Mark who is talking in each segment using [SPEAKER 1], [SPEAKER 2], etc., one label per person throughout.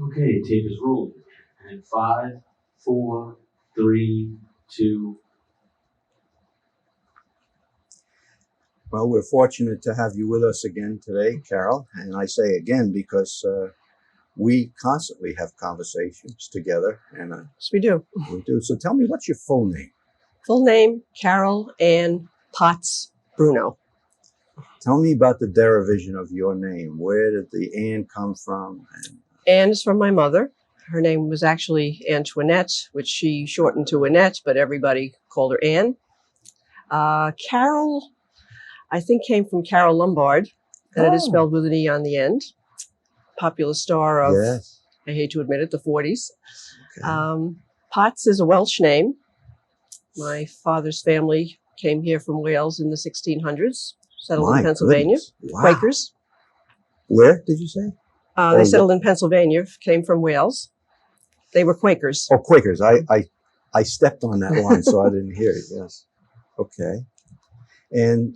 [SPEAKER 1] Okay, tape is rolling. And 5, 4, 3, 2.
[SPEAKER 2] Well, we're fortunate to have you with us again today, Carole. And I say again because we constantly have conversations together. And
[SPEAKER 3] Yes, we do.
[SPEAKER 2] we do. So tell me, what's your full name?
[SPEAKER 3] Full name, Carole Ann Potts Bruno.
[SPEAKER 2] Tell me about the derivation of your name. Where did the Ann come from? And
[SPEAKER 3] Ann is from my mother. Her name was actually Antoinette, which she shortened to Annette, but everybody called her Ann. Carole, I think, came from Carole Lombard, and it is spelled with an E on the end. Popular star of,
[SPEAKER 2] yes.
[SPEAKER 3] I hate to admit it, the 40s.
[SPEAKER 2] Okay.
[SPEAKER 3] Potts is a Welsh name. My father's family came here from Wales in the 1600s, settled
[SPEAKER 2] My
[SPEAKER 3] in Pennsylvania.
[SPEAKER 2] goodness. Wow.
[SPEAKER 3] Quakers.
[SPEAKER 2] Where did you say?
[SPEAKER 3] They settled in Pennsylvania, came from Wales. They were Quakers.
[SPEAKER 2] Oh, Quakers. I stepped on that line, so I didn't hear it. Yes. Okay. And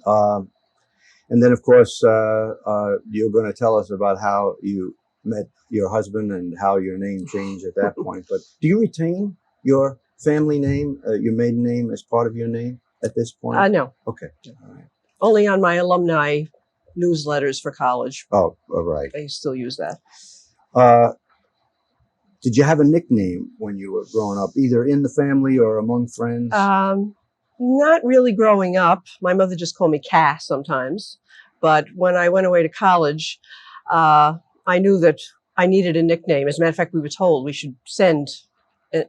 [SPEAKER 2] then, of course, you're going to tell us about how you met your husband and how your name changed at that point. But do you retain your family name, your maiden name, as part of your name at this point?
[SPEAKER 3] No.
[SPEAKER 2] Okay. All right.
[SPEAKER 3] Only on my alumni newsletters for college.
[SPEAKER 2] Oh, all right.
[SPEAKER 3] I still use that.
[SPEAKER 2] Did you have a nickname when you were growing up, either in the family or among friends?
[SPEAKER 3] Not really growing up. My mother just called me Cass sometimes. But when I went away to college, I knew that I needed a nickname. As a matter of fact, we were told we should send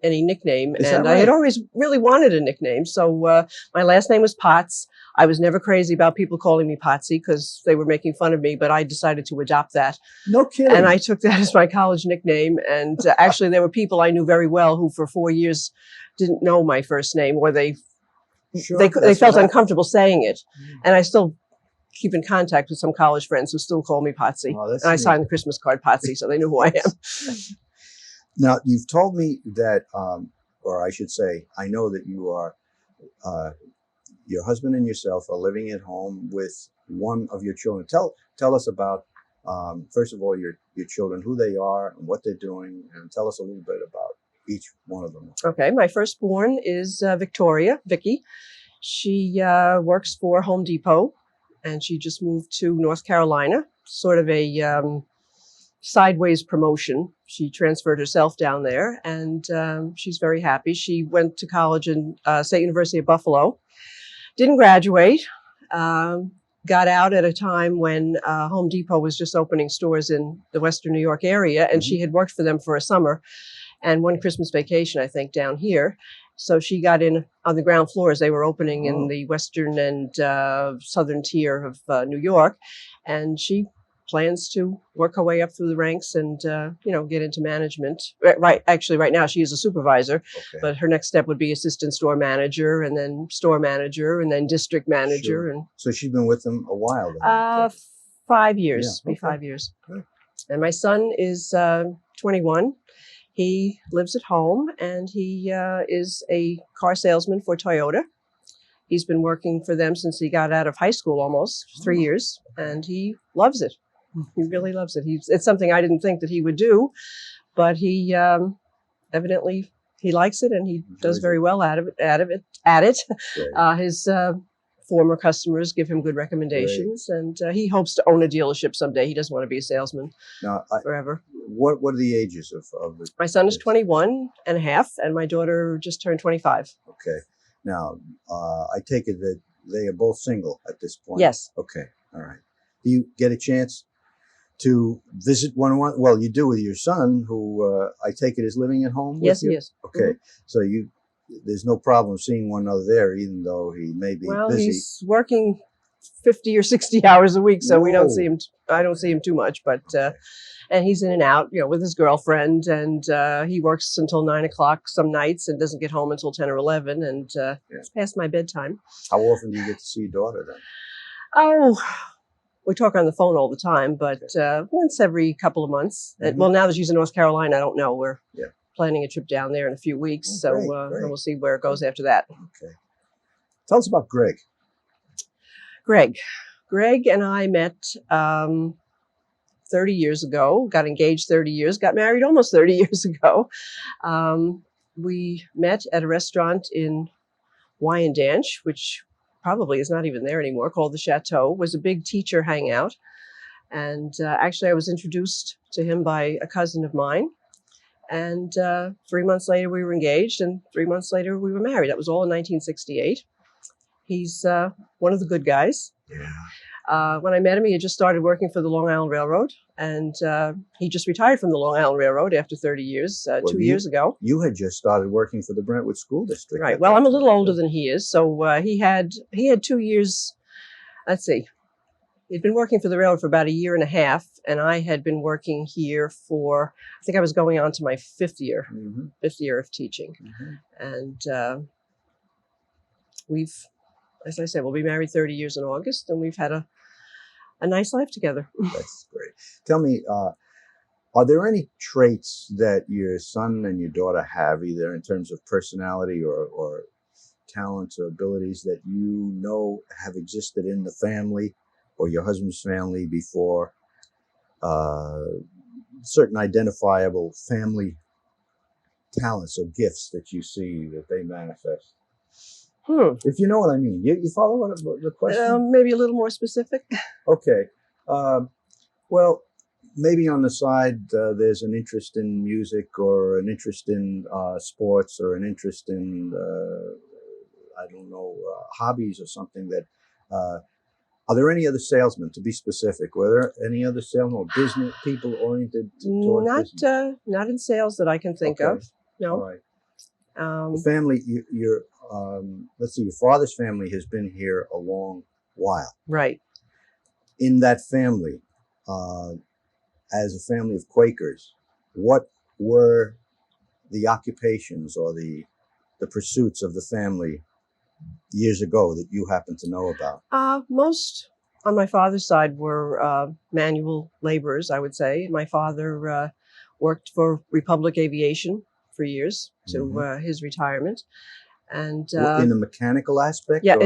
[SPEAKER 3] any nickname.
[SPEAKER 2] Is that
[SPEAKER 3] And
[SPEAKER 2] right?
[SPEAKER 3] I had always really wanted a nickname. So my last name was Potts. I was never crazy about people calling me Potsy because they were making fun of me, but I decided to adopt that.
[SPEAKER 2] No kidding.
[SPEAKER 3] And I took that as my college nickname. And actually, there were people I knew very well who for 4 years didn't know my first name, or they felt uncomfortable saying it. And I still keep in contact with some college friends who still call me Potsy.
[SPEAKER 2] Oh, that's
[SPEAKER 3] and I
[SPEAKER 2] neat.
[SPEAKER 3] signed the Christmas card Potsy, so they knew who I am.
[SPEAKER 2] Now, you've told me that, or I should say, I know that you are, your husband and yourself are living at home with one of your children. Tell us about, first of all, your children, who they are and what they're doing, and tell us a little bit about each one of them.
[SPEAKER 3] Okay, my firstborn is Victoria, Vicky. She works for Home Depot, and she just moved to North Carolina, sort of a sideways promotion. She transferred herself down there, and she's very happy. She went to college in State University of Buffalo, didn't graduate, got out at a time when Home Depot was just opening stores in the Western New York area, and she had worked for them for a summer and one Christmas vacation, I think, down here. So she got in on the ground floor as they were opening in the western and southern tier of New York. And she plans to work her way up through the ranks and, get into management. Right. Actually, right now she is a supervisor, but her next step would be assistant store manager and then store manager and then district manager.
[SPEAKER 2] Sure.
[SPEAKER 3] And
[SPEAKER 2] so she's been with them a while then?
[SPEAKER 3] 5 years,
[SPEAKER 2] Yeah,
[SPEAKER 3] be 5 years.
[SPEAKER 2] Good.
[SPEAKER 3] And my son is 21. He lives at home, and he is a car salesman for Toyota. He's been working for them since he got out of high school, almost 3 years, and he loves it. He really loves it. It's something I didn't think that he would do, but he evidently he likes it, and he does very well at it. His former customers give him good recommendations, and he hopes to own a dealership someday. He doesn't want to be a salesman forever.
[SPEAKER 2] What are the ages of the
[SPEAKER 3] My son is 21 and a half, and my daughter just turned 25.
[SPEAKER 2] Okay. Now, I take it that they are both single at this point?
[SPEAKER 3] Yes.
[SPEAKER 2] Okay. All right. Do you get a chance to visit one? Well, you do with your son, who I take it is living at home with you?
[SPEAKER 3] Yes, he is.
[SPEAKER 2] Okay. So there's no problem seeing one another there, even though he may be busy.
[SPEAKER 3] Well, he's working 50 or 60 hours a week, so we don't see him. I don't see him too much, but and he's in and out, with his girlfriend, and he works until 9 o'clock some nights and doesn't get home until 10 or 11, and it's past my bedtime.
[SPEAKER 2] How often do you get to see your daughter then?
[SPEAKER 3] Oh, we talk on the phone all the time, but once every couple of months. Well, now that she's in North Carolina, I don't know. We're planning a trip down there in a few weeks, great. We'll see where it goes after that.
[SPEAKER 2] Okay. Tell us about Greg.
[SPEAKER 3] Greg and I met 30 years ago, got engaged 30 years, got married almost 30 years ago. We met at a restaurant in Wyandanch, which probably is not even there anymore, called the Chateau. It was a big teacher hangout. And actually, I was introduced to him by a cousin of mine. And 3 months later, we were engaged, and 3 months later, we were married. That was all in 1968. He's one of the good guys.
[SPEAKER 2] Yeah.
[SPEAKER 3] When I met him, he had just started working for the Long Island Railroad, and he just retired from the Long Island Railroad after 30 years, 2 years ago.
[SPEAKER 2] You had just started working for the Brentwood School District.
[SPEAKER 3] Right. Well, I'm a little older than he is, so he had 2 years. Let's see. He'd been working for the railroad for about a year and a half, and I had been working here for, I think I was going on to my fifth year of teaching. And we've, as I said, we'll be married 30 years in August, and we've had a nice life together.
[SPEAKER 2] That's great. Tell me, are there any traits that your son and your daughter have, either in terms of personality or talents or abilities, that you know have existed in the family or your husband's family before, certain identifiable family talents or gifts that you see that they manifest? If you know what I mean. You follow what the question?
[SPEAKER 3] Maybe a little more specific.
[SPEAKER 2] Okay. Well, maybe on the side, there's an interest in music or an interest in sports or an interest in, I don't know, hobbies or something that... Are there any other salesmen, to be specific? Were there any other salesmen or business people oriented towards business?
[SPEAKER 3] Not in sales that I can think of. No.
[SPEAKER 2] All right. The family, let's see, your father's family has been here a long while.
[SPEAKER 3] Right.
[SPEAKER 2] In that family, as a family of Quakers, what were the occupations or the pursuits of the family years ago that you happen to know about?
[SPEAKER 3] Most on my father's side were manual laborers, I would say. My father worked for Republic Aviation for years to his retirement. And
[SPEAKER 2] in the mechanical aspect?
[SPEAKER 3] Yeah,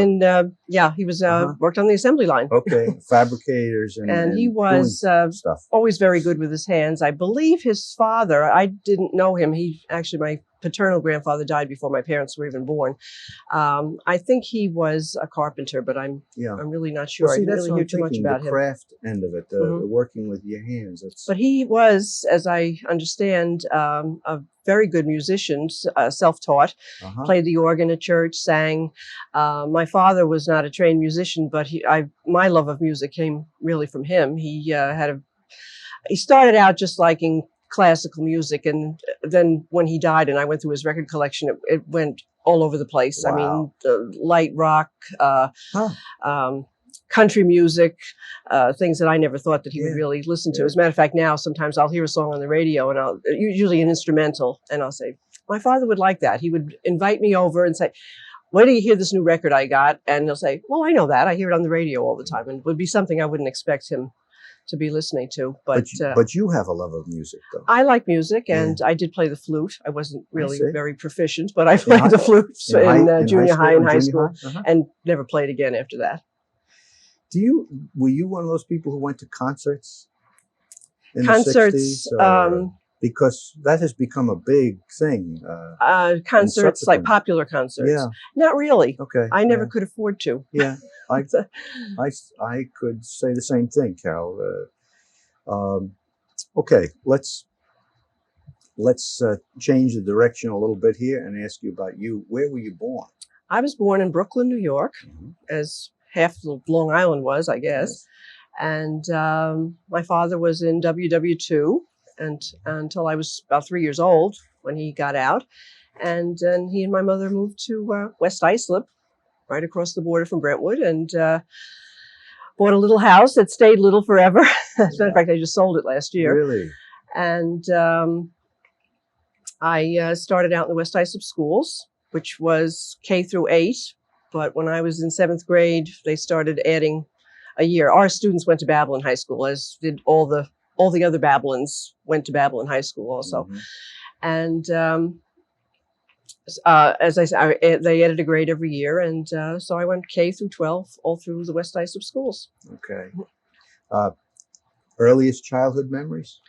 [SPEAKER 3] he was worked on the assembly line.
[SPEAKER 2] Okay, fabricators
[SPEAKER 3] and he was
[SPEAKER 2] stuff.
[SPEAKER 3] Always very good with his hands. I believe his father, I didn't know him. My paternal grandfather died before my parents were even born. I think he was a carpenter, but I'm really not sure.
[SPEAKER 2] Well, see,
[SPEAKER 3] I didn't really hear too much about
[SPEAKER 2] the
[SPEAKER 3] him.
[SPEAKER 2] craft end of it, the working with your hands.
[SPEAKER 3] But he was, as I understand, a very good musician, self-taught, played the organ at church, sang. My father was not a trained musician, but my love of music came really from him. He started out just liking classical music, and then when he died and I went through his record collection, it went all over the place.
[SPEAKER 2] Wow.
[SPEAKER 3] I mean, light rock, country music, things that I never thought that he would really listen to. As a matter of fact, now sometimes I'll hear a song on the radio, and usually an instrumental, and I'll say, my father would like that. He would invite me over and say, where do you hear this new record I got? And he'll say, well, I know that. I hear it on the radio all the time. And it would be something I wouldn't expect him to be listening to. But
[SPEAKER 2] you have a love of music, though.
[SPEAKER 3] I like music, and I did play the flute. I wasn't really very proficient, but I played the flute in junior high and high school, and never played again after that.
[SPEAKER 2] Were you one of those people who went to concerts in
[SPEAKER 3] concerts,
[SPEAKER 2] the 60s? Because that has become a big thing.
[SPEAKER 3] Concerts, like popular concerts.
[SPEAKER 2] Yeah.
[SPEAKER 3] Not really.
[SPEAKER 2] Okay.
[SPEAKER 3] I never could afford to.
[SPEAKER 2] Yeah. I could say the same thing, Carole. Okay, let's change the direction a little bit here and ask you about you. Where were you born?
[SPEAKER 3] I was born in Brooklyn, New York, as half of Long Island was, I guess. And my father was in WW2 until I was about 3 years old when he got out. And then he and my mother moved to West Islip, right across the border from Brentwood, and bought a little house that stayed little forever. As a matter of fact, I just sold it last year.
[SPEAKER 2] Really?
[SPEAKER 3] And I started out in the West Islip schools, which was K through 8. But when I was in 7th grade, they started adding a year. Our students went to Babylon High School, as did all the other Babylons went to Babylon High School also. And as I said, they added a grade every year, and so I went K through 12 all through the West Islip schools.
[SPEAKER 2] Okay. Earliest childhood memories?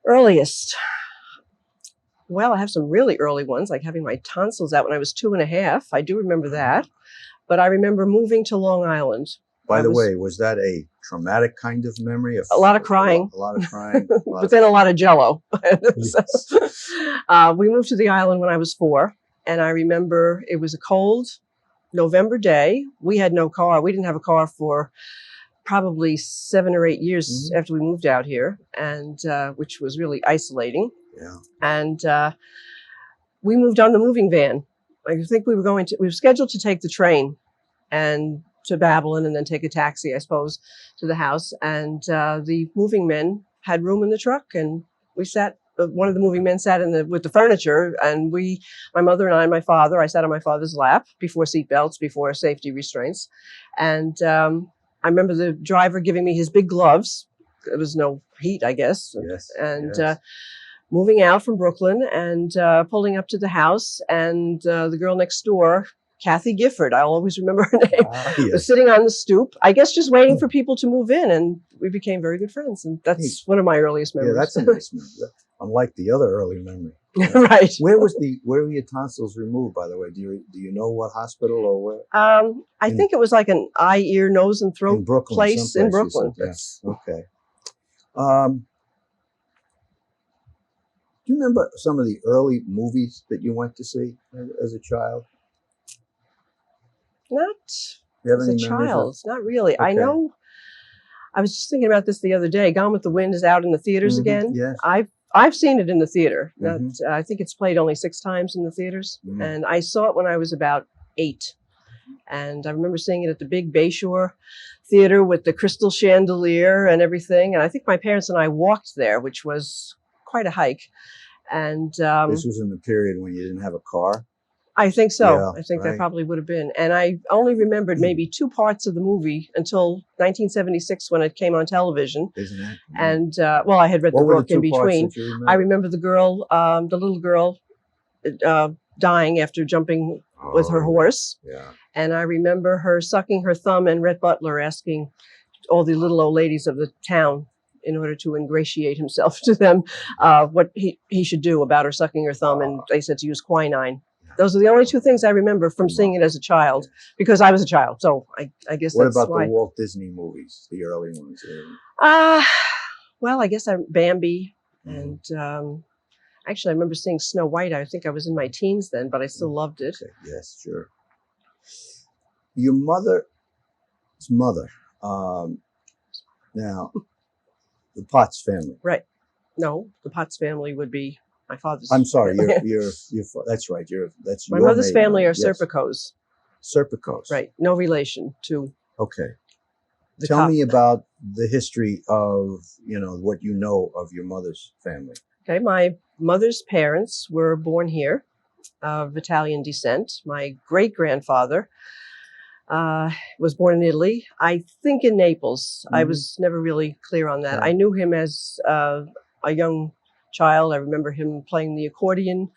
[SPEAKER 3] Earliest. Well, I have some really early ones, like having my tonsils out when I was 2.5. I do remember that. But I remember moving to Long Island.
[SPEAKER 2] By the way, was that a traumatic kind of memory?
[SPEAKER 3] A lot of crying.
[SPEAKER 2] A lot of crying.
[SPEAKER 3] But then a lot of Jell-O.
[SPEAKER 2] Yes.
[SPEAKER 3] We moved to the island when I was 4. And I remember it was a cold November day. We had no car. We didn't have a car for probably 7 or 8 years after we moved out here, and which was really isolating.
[SPEAKER 2] Yeah.
[SPEAKER 3] And we moved on the moving van. I think we were scheduled to take the train and to Babylon and then take a taxi, I suppose, to the house. And the moving men had room in the truck, and we sat. One of the moving men sat with the furniture, and my mother and my father. I sat on my father's lap before seatbelts, before safety restraints, and I remember the driver giving me his big gloves. There was no heat, I guess.
[SPEAKER 2] Yes.
[SPEAKER 3] And
[SPEAKER 2] yes.
[SPEAKER 3] Moving out from Brooklyn and pulling up to the house, and the girl next door, Kathy Gifford, I'll always remember her name,
[SPEAKER 2] Yes.
[SPEAKER 3] was sitting on the stoop, I guess just waiting for people to move in, and we became very good friends. And that's one of my earliest memories.
[SPEAKER 2] Yeah, that's a nice memory. Unlike the other early memory.
[SPEAKER 3] Right.
[SPEAKER 2] Where were your tonsils removed, by the way? Do you know what hospital or where?
[SPEAKER 3] I think it was like an eye, ear, nose, and throat
[SPEAKER 2] in Brooklyn,
[SPEAKER 3] place in Brooklyn.
[SPEAKER 2] Yes. Yeah. Okay. Do you remember some of the early movies that you went to see as a child?
[SPEAKER 3] Not
[SPEAKER 2] You have
[SPEAKER 3] as a
[SPEAKER 2] any memories
[SPEAKER 3] child, not really.
[SPEAKER 2] Okay.
[SPEAKER 3] I know. I was just thinking about this the other day. Gone with the Wind is out in the theaters again.
[SPEAKER 2] Yes.
[SPEAKER 3] I've seen it in the theater.
[SPEAKER 2] Mhm.
[SPEAKER 3] I think it's played only 6 times in the theaters,
[SPEAKER 2] Mhm.
[SPEAKER 3] and I saw it when I was about 8. And I remember seeing it at the big Bayshore Theater with the crystal chandelier and everything. And I think my parents and I walked there, which was quite a hike. And
[SPEAKER 2] This was in the period when you didn't have a car?
[SPEAKER 3] I think so.
[SPEAKER 2] Yeah,
[SPEAKER 3] I think
[SPEAKER 2] right.
[SPEAKER 3] that probably would have been. And I only remembered maybe 2 parts of the movie until 1976 when it came on television.
[SPEAKER 2] Isn't it?
[SPEAKER 3] And well, I had read the
[SPEAKER 2] What were
[SPEAKER 3] book
[SPEAKER 2] the 2
[SPEAKER 3] in
[SPEAKER 2] parts
[SPEAKER 3] between.
[SPEAKER 2] that you remember?
[SPEAKER 3] I remember the little girl dying after jumping with her horse.
[SPEAKER 2] Yeah.
[SPEAKER 3] And I remember her sucking her thumb and Rhett Butler asking all the little old ladies of the town in order to ingratiate himself to them what he should do about her sucking her thumb. And they said to use quinine. Those are the only 2 things I remember from seeing it as a child, because I was a child. So I guess
[SPEAKER 2] What
[SPEAKER 3] that's
[SPEAKER 2] about
[SPEAKER 3] why.
[SPEAKER 2] the Walt Disney movies, the early ones?
[SPEAKER 3] Well, I guess Bambi. And actually, I remember seeing Snow White. I think I was in my teens then, but I still loved it.
[SPEAKER 2] Okay. Yes, sure. Your mother's mother, now, the Potts family.
[SPEAKER 3] Right. No, the Potts family would be my father's.
[SPEAKER 2] I'm sorry, you're that's right. That's
[SPEAKER 3] my
[SPEAKER 2] your
[SPEAKER 3] mother's
[SPEAKER 2] maiden
[SPEAKER 3] family
[SPEAKER 2] name.
[SPEAKER 3] are Serpicos.
[SPEAKER 2] Serpicos.
[SPEAKER 3] Right. No relation to
[SPEAKER 2] Okay.
[SPEAKER 3] the
[SPEAKER 2] Tell
[SPEAKER 3] Cop-
[SPEAKER 2] me about the history of, what you know of your mother's family.
[SPEAKER 3] Okay. My mother's parents were born here, of Italian descent. My great-grandfather was born in Italy, I think in Naples. I was never really clear on that.
[SPEAKER 2] Okay.
[SPEAKER 3] I knew him as a young child. I remember him playing the accordion.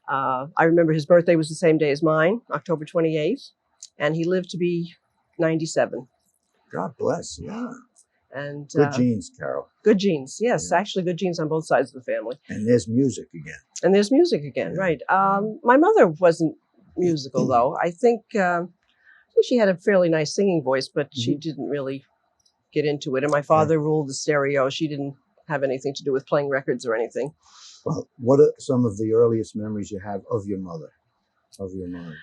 [SPEAKER 3] I remember his birthday was the same day as mine, October 28th, and he lived to be 97.
[SPEAKER 2] God bless. Yeah.
[SPEAKER 3] And
[SPEAKER 2] Good genes, Carole.
[SPEAKER 3] Good genes. Yes,
[SPEAKER 2] Yeah.
[SPEAKER 3] actually good genes on both sides of the family.
[SPEAKER 2] And there's music again.
[SPEAKER 3] And there's music again,
[SPEAKER 2] Yeah.
[SPEAKER 3] right. My mother wasn't musical, though. I think she had a fairly nice singing voice, but she didn't really get into it. And my father ruled the stereo. She didn't have anything to do with playing records or anything.
[SPEAKER 2] Well, what are some of the earliest memories you have of your mother? Of your mom?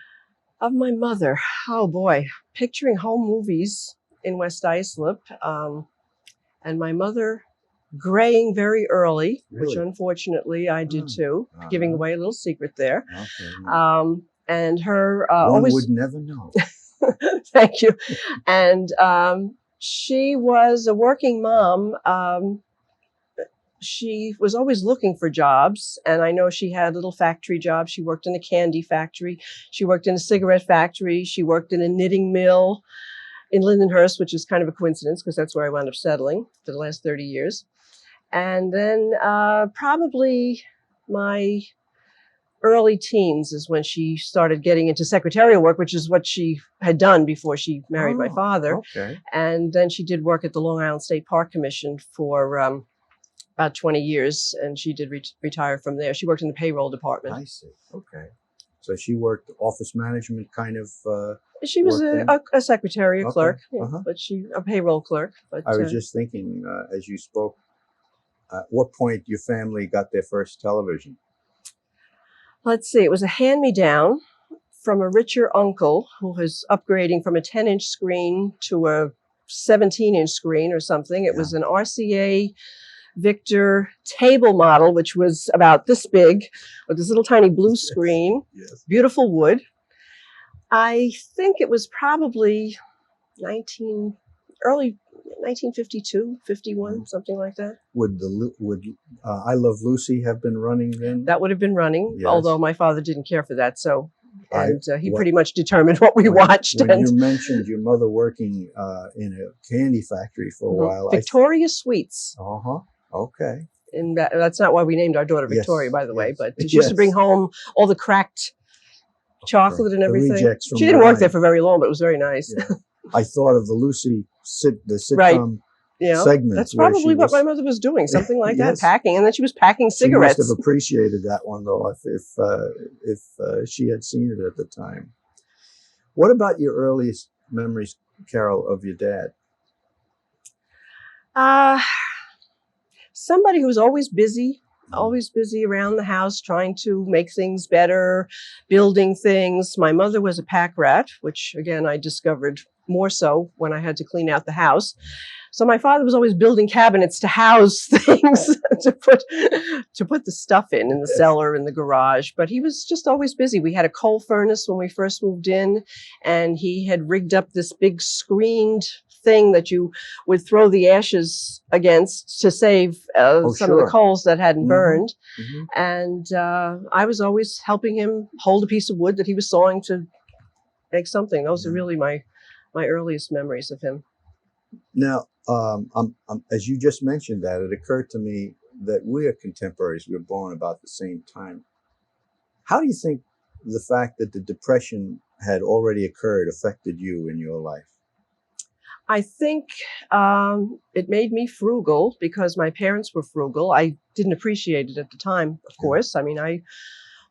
[SPEAKER 3] Of my mother, oh boy, picturing home movies in West Islip, and my mother graying very early, which
[SPEAKER 2] Really?
[SPEAKER 3] unfortunately I did too, giving away a little secret there.
[SPEAKER 2] Okay.
[SPEAKER 3] And her
[SPEAKER 2] One
[SPEAKER 3] always
[SPEAKER 2] would never know.
[SPEAKER 3] thank you. And she was a working mom. She was always looking for jobs, and I know she had little factory jobs. She worked in a candy factory. She worked in a cigarette factory. She worked in a knitting mill in Lindenhurst, which is kind of a coincidence because that's where I wound up settling for the last 30 years. And then probably my early teens is when she started getting into secretarial work, which is what she had done before she married my father.
[SPEAKER 2] Okay.
[SPEAKER 3] And then she did work at the Long Island State Park Commission for about 20 years, and she did retire from there. She worked in the payroll department.
[SPEAKER 2] I see. Okay. So she worked office management kind of.
[SPEAKER 3] She was a secretary, a clerk,
[SPEAKER 2] Uh-huh.
[SPEAKER 3] but a payroll clerk. But
[SPEAKER 2] I was just thinking, as you spoke, at what point your family got their first television?
[SPEAKER 3] let's see, it was a hand-me-down from a richer uncle who was upgrading from a 10-inch screen to a 17-inch screen or something. It was an RCA Victor table model, which was about this big, with this little tiny blue screen, beautiful wood. I think it was probably early 1952, 51, something like that.
[SPEAKER 2] Would I Love Lucy have been running then?
[SPEAKER 3] That would have been running,
[SPEAKER 2] Yes.
[SPEAKER 3] although my father didn't care for that. So, he pretty much determined what we watched.
[SPEAKER 2] When you mentioned your mother working in a candy factory for a while.
[SPEAKER 3] Victoria Sweets.
[SPEAKER 2] Okay.
[SPEAKER 3] And that's not why we named our daughter Victoria, by the way, but she used to bring home all the cracked chocolate and everything. She didn't work there for very long, but it was very nice.
[SPEAKER 2] Yeah. I thought of the Lucy sitcom segment.
[SPEAKER 3] That's probably what my mother was doing, something like that, packing. And then she was packing cigarettes.
[SPEAKER 2] She must have appreciated that one, though, if she had seen it at the time. What about your earliest memories, Carole, of your dad?
[SPEAKER 3] Somebody who was always busy around the house, trying to make things better, building things. My mother was a pack rat, which again, I discovered more so when I had to clean out the house. So my father was always building cabinets to house things, to put the stuff in the cellar, in the garage. But he was just always busy. We had a coal furnace when we first moved in, and he had rigged up this big screened thing that you would throw the ashes against to save some of the coals that hadn't burned. And I was always helping him hold a piece of wood that he was sawing to make something. Those are really my earliest memories of him.
[SPEAKER 2] Now, as you just mentioned that, it occurred to me that we are contemporaries. We were born about the same time. How do you think the fact that the Depression had already occurred affected you in your life?
[SPEAKER 3] I think it made me frugal because my parents were frugal. I didn't appreciate it at the time, of course. I mean, I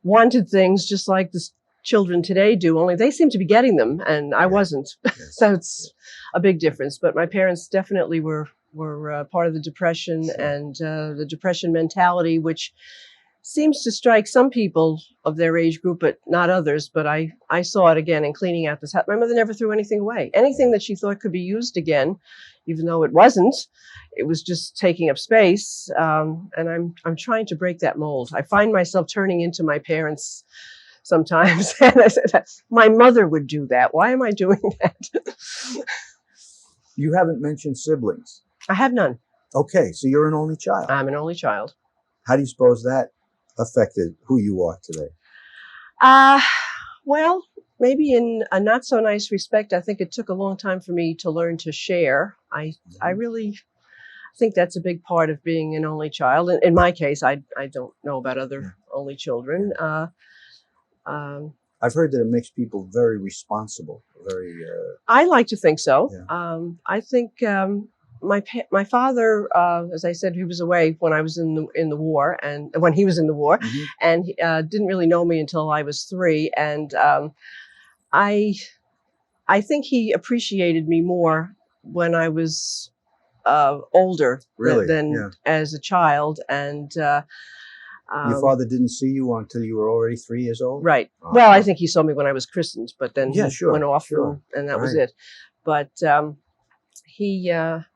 [SPEAKER 3] wanted things just like the children today do, only they seem to be getting them, and I wasn't. So it's a big difference. But my parents definitely were part of the Depression and the Depression mentality, which seems to strike some people of their age group, but not others. But I saw it again in cleaning out this house. My mother never threw anything away. Anything that she thought could be used again, even though it wasn't, it was just taking up space. And I'm trying to break that mold. I find myself turning into my parents sometimes. And I said, my mother would do that. Why am I doing that?
[SPEAKER 2] You haven't mentioned siblings.
[SPEAKER 3] I have none.
[SPEAKER 2] Okay, so you're an only child.
[SPEAKER 3] I'm an only child.
[SPEAKER 2] How do you suppose that affected who you are today?
[SPEAKER 3] Well, maybe in a not so nice respect. I think it took a long time for me to learn to share. I really think that's a big part of being an only child. In my case, I don't know about other only children.
[SPEAKER 2] I've heard that it makes people very responsible.
[SPEAKER 3] I like to think so.
[SPEAKER 2] Yeah.
[SPEAKER 3] I think my father, as I said, he was away when I was in the war, and when he was in the war, and he didn't really know me until I was 3. And I think he appreciated me more when I was older than as a child. And
[SPEAKER 2] your father didn't see you until you were already 3 years old?
[SPEAKER 3] Right. Oh. Well, I think he saw me when I was christened, but then he went off and that was it. But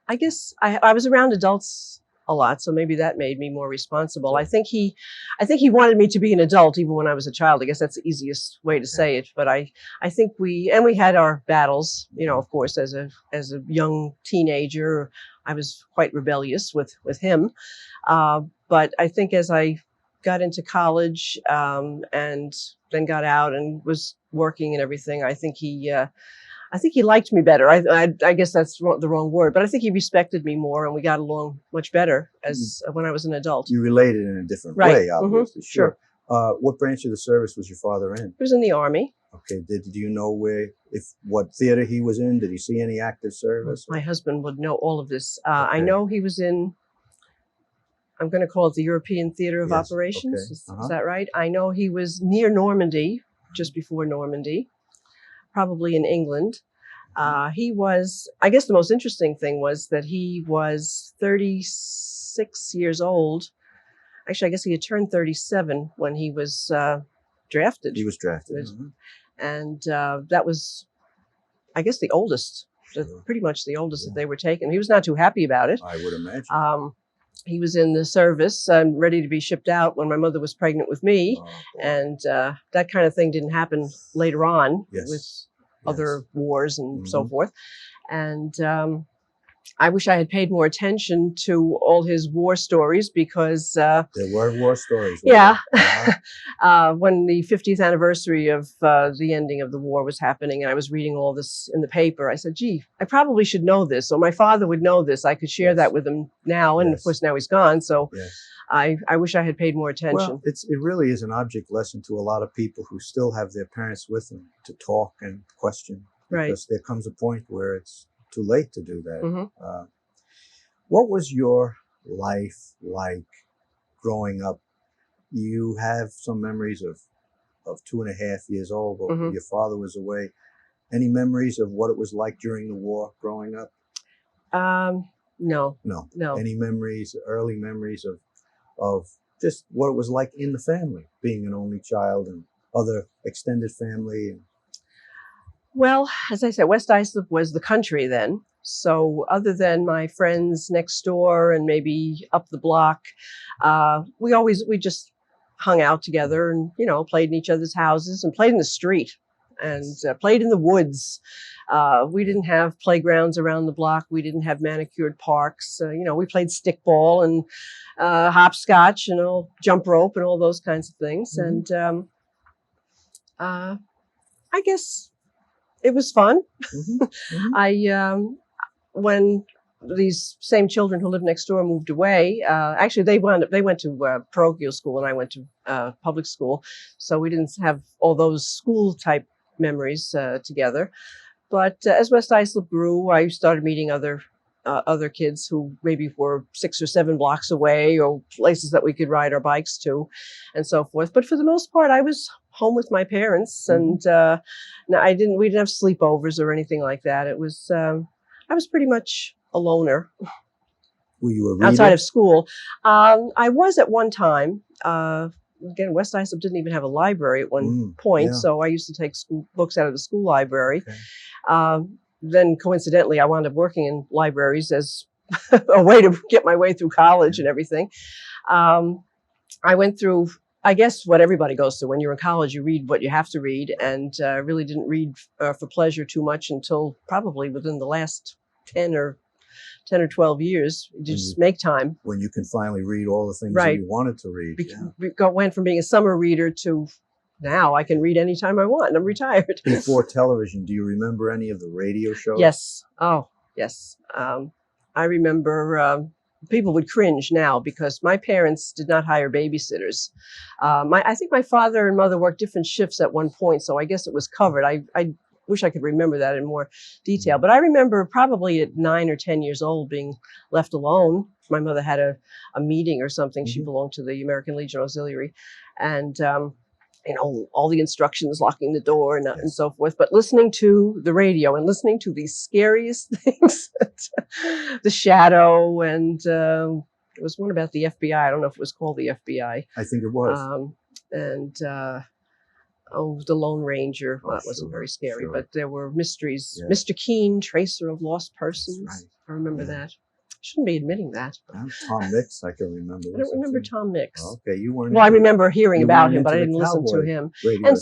[SPEAKER 3] I guess I was around adults a lot, so maybe that made me more responsible. I think he wanted me to be an adult even when I was a child. I guess that's the easiest way to say it. But I think we had our battles, of course, as a young teenager. I was quite rebellious with him. But I think as I got into college and then got out and was working and everything, I think he liked me better. I guess that's the wrong word, but I think he respected me more, and we got along much better as when I was an adult.
[SPEAKER 2] You related in a different way, obviously. Sure. What branch of the service was your father in?
[SPEAKER 3] He was in the Army.
[SPEAKER 2] Okay. Did you know what theater he was in? Did he see any active service?
[SPEAKER 3] My husband would know all of this. I
[SPEAKER 2] Okay.
[SPEAKER 3] know he was in, I'm going to call it the European Theater of
[SPEAKER 2] Yes,
[SPEAKER 3] Operations.
[SPEAKER 2] okay.
[SPEAKER 3] Is that right? I know he was near Normandy, just before Normandy, probably in England. He was, I guess the most interesting thing was that he was 36 years old. Actually, I guess he had turned 37 when he was drafted.
[SPEAKER 2] He was drafted.
[SPEAKER 3] And that was, I guess, the oldest,
[SPEAKER 2] Sure.
[SPEAKER 3] pretty much the oldest
[SPEAKER 2] Yeah.
[SPEAKER 3] that they were taking. He was not too happy about it.
[SPEAKER 2] I would imagine.
[SPEAKER 3] He was in the service and ready to be shipped out when my mother was pregnant with me.
[SPEAKER 2] Oh, boy.
[SPEAKER 3] And that kind of thing didn't happen later on
[SPEAKER 2] Yes.
[SPEAKER 3] with
[SPEAKER 2] Yes.
[SPEAKER 3] other wars and so
[SPEAKER 2] Mhm.
[SPEAKER 3] forth. And I wish I had paid more attention to all his war stories because,
[SPEAKER 2] There were war stories.
[SPEAKER 3] yeah,
[SPEAKER 2] Uh-huh.
[SPEAKER 3] when the 50th anniversary of the ending of the war was happening, and I was reading all this in the paper, I said, gee, I probably should know this, or my father would know this. I could share
[SPEAKER 2] Yes.
[SPEAKER 3] that with him now. And of
[SPEAKER 2] Yes.
[SPEAKER 3] course, now he's gone. So
[SPEAKER 2] Yes.
[SPEAKER 3] I wish I had paid more attention.
[SPEAKER 2] Well, it really is an object lesson to a lot of people who still have their parents with them to talk and question.
[SPEAKER 3] Right.
[SPEAKER 2] Because there comes a point where it's too late to do that.
[SPEAKER 3] Mhm.
[SPEAKER 2] What was your life like growing up? You have some memories of 2.5 years old, but
[SPEAKER 3] Mhm.
[SPEAKER 2] your father was away. Any memories of what it was like during the war growing up?
[SPEAKER 3] No,
[SPEAKER 2] No.
[SPEAKER 3] no.
[SPEAKER 2] Any memories, early memories of just what it was like in the family, being an only child and other extended family?
[SPEAKER 3] Well, as I said, West Islip was the country then. So other than my friends next door and maybe up the block, we just hung out together and, played in each other's houses and played in the street and played in the woods. We didn't have playgrounds around the block. We didn't have manicured parks. We played stickball and hopscotch and jump rope and all those kinds of things.
[SPEAKER 2] Mhm.
[SPEAKER 3] And I guess it was fun.
[SPEAKER 2] Mhm. Mhm.
[SPEAKER 3] When these same children who lived next door moved away, actually they went to parochial school and I went to public school, so we didn't have all those school type memories together. But as West Islip grew, I started meeting other kids who maybe were 6 or 7 blocks away, or places that we could ride our bikes to, and so forth. But for the most part, I was home with my parents, and no, we didn't have sleepovers or anything like that. It was I was pretty much a loner
[SPEAKER 2] Were you a reader?
[SPEAKER 3] outside of school. I was at one time. Again, West Islip didn't even have a library at one point,
[SPEAKER 2] yeah.
[SPEAKER 3] so I used to take school books out of the school library.
[SPEAKER 2] Okay.
[SPEAKER 3] Then coincidentally, I wound up working in libraries as a way to get my way through college and everything. I went through, I guess, what everybody goes through. When you're in college, you read what you have to read, and really didn't read for pleasure too much until probably within the last 10 or 12 years. You just make time.
[SPEAKER 2] When you can finally read all the things
[SPEAKER 3] Right.
[SPEAKER 2] that you wanted to read.
[SPEAKER 3] Went from being a summer reader to now I can read anytime I want. I'm retired.
[SPEAKER 2] Before television, do you remember any of the radio shows?
[SPEAKER 3] Yes. Oh, yes. I remember people would cringe now because my parents did not hire babysitters. I think my father and mother worked different shifts at one point, so I guess it was covered. I wish I could remember that in more detail. But I remember probably at 9 or 10 years old being left alone. My mother had a meeting or something. She belonged to the American Legion Auxiliary. And all the instructions, locking the door and so forth, but listening to the radio and listening to the scariest things, the Shadow, and it was one about the FBI. I don't know if it was called the FBI.
[SPEAKER 2] I think it was.
[SPEAKER 3] The Lone Ranger. Well, that wasn't very scary, but there were mysteries. Yeah. Mr. Keen, Tracer of Lost Persons. Right. I remember that. Shouldn't be admitting that.
[SPEAKER 2] Tom Mix, I can remember.
[SPEAKER 3] I don't remember Tom Mix.
[SPEAKER 2] Oh, okay, you weren't.
[SPEAKER 3] Well, I remember hearing about him, but I didn't listen to him.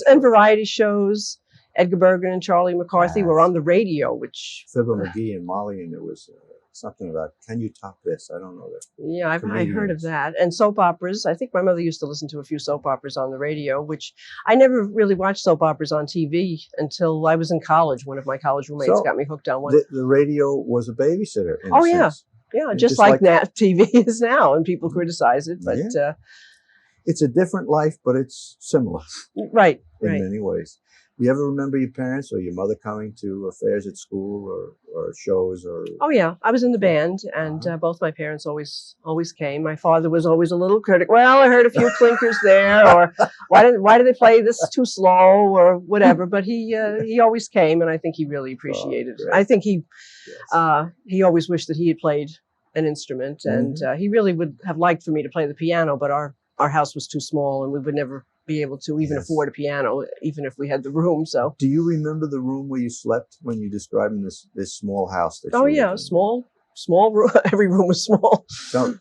[SPEAKER 3] And variety shows. Edgar Bergen and Charlie McCarthy were on the radio, which
[SPEAKER 2] Fibber McGee and Molly, and it was something about "Can you top this?" I don't know that.
[SPEAKER 3] Yeah, I heard of that. And soap operas. I think my mother used to listen to a few soap operas on the radio, which I never really watched soap operas on TV until I was in college. One of my college roommates got me hooked on one.
[SPEAKER 2] The radio was a babysitter. In a sense.
[SPEAKER 3] Yeah, just like that TV is now, and people criticize it. But
[SPEAKER 2] it's a different life, but it's similar
[SPEAKER 3] Right,
[SPEAKER 2] in
[SPEAKER 3] right.
[SPEAKER 2] many ways. You ever remember your parents or your mother coming to affairs at school or shows or?
[SPEAKER 3] Oh yeah, I was in the band, and both my parents always came. My father was always a little critic. Well, I heard a few clinkers there, or why did they play this too slow, or whatever. But he always came, and I think he really appreciated it. I think he always wished that he had played an instrument, and he really would have liked for me to play the piano, but our house was too small, and we would never be able to even afford a piano, even if we had the room. So,
[SPEAKER 2] do you remember the room where you slept when you described this small house? That
[SPEAKER 3] Small room. Every room was small.
[SPEAKER 2] Don't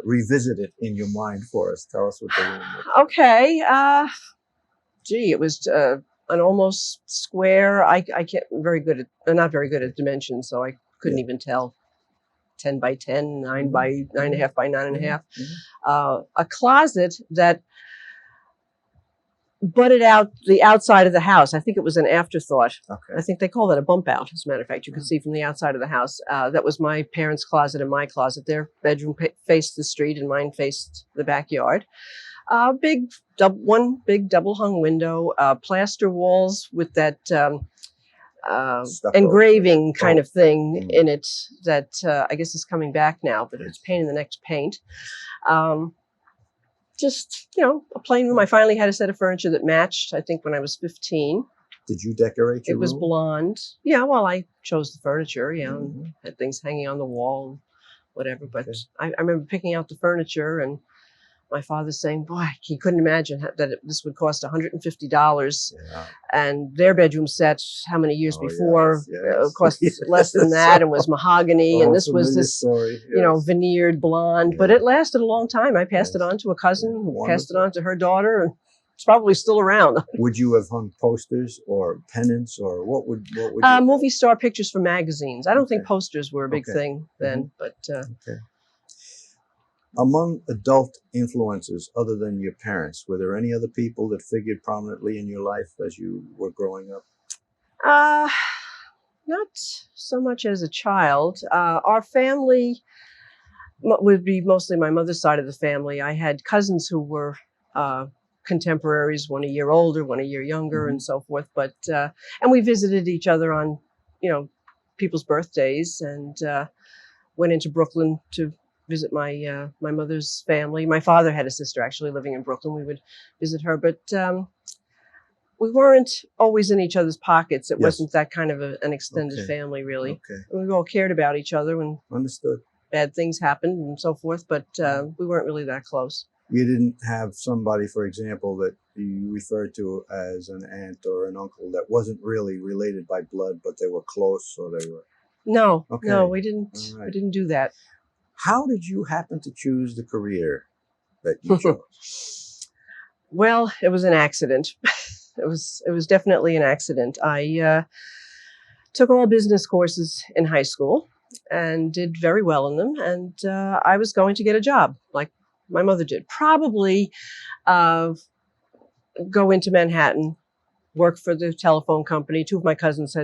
[SPEAKER 2] revisit it in your mind for us. Tell us what the room was.
[SPEAKER 3] Okay. It was an almost square. I can't not very good at dimensions, so I couldn't even tell. 10 by 10, 9 by 9.5 by 9.5. A closet that butted out the outside of the house. I think it was an afterthought.
[SPEAKER 2] Okay.
[SPEAKER 3] I think they call that a bump out, as a matter of fact. You could see from the outside of the house. That was my parents' closet and my closet. Their bedroom faced the street and mine faced the backyard. One big double hung window, plaster walls with that engraving kind of thing in it that I guess is coming back now, but it's a pain in the neck to paint. Just, a plain room. I finally had a set of furniture that matched, I think, when I was 15.
[SPEAKER 2] Did you decorate your room?
[SPEAKER 3] It was blonde. Yeah, well, I chose the furniture, and had things hanging on the wall and whatever. But I remember picking out the furniture, and my father saying, boy, he couldn't imagine that this would cost $150. Yeah. And their bedroom set, how many years before, cost less than that and was mahogany. And this was this, veneered blonde. Yeah. But it lasted a long time. I passed it on to a cousin who passed it on to her daughter. And it's probably still around.
[SPEAKER 2] Would you have hung posters or pennants or what would you
[SPEAKER 3] movie star pictures for magazines. I don't think posters were a big thing then, but
[SPEAKER 2] Among adult influences other than your parents, were there any other people that figured prominently in your life as you were growing up?
[SPEAKER 3] Not so much as a child. Our family would be mostly my mother's side of the family. I had cousins who were contemporaries, one a year older, one a year younger, and so forth. But and we visited each other on, people's birthdays, and went into Brooklyn to visit my mother's family. My father had a sister actually living in Brooklyn. We would visit her, but we weren't always in each other's pockets. It wasn't that kind of an extended family, really. Okay. We all cared about each other when bad things happened and so forth, but we weren't really that close.
[SPEAKER 2] You didn't have somebody, for example, that you referred to as an aunt or an uncle that wasn't really related by blood, but they were close, or they were...
[SPEAKER 3] No, we didn't. Right. We didn't do that.
[SPEAKER 2] How did you happen to choose the career that you chose?
[SPEAKER 3] Well, it was an accident. It was definitely an accident. I took all business courses in high school and did very well in them. And I was going to get a job like my mother did. Probably go into Manhattan, work for the telephone company. Two of my cousins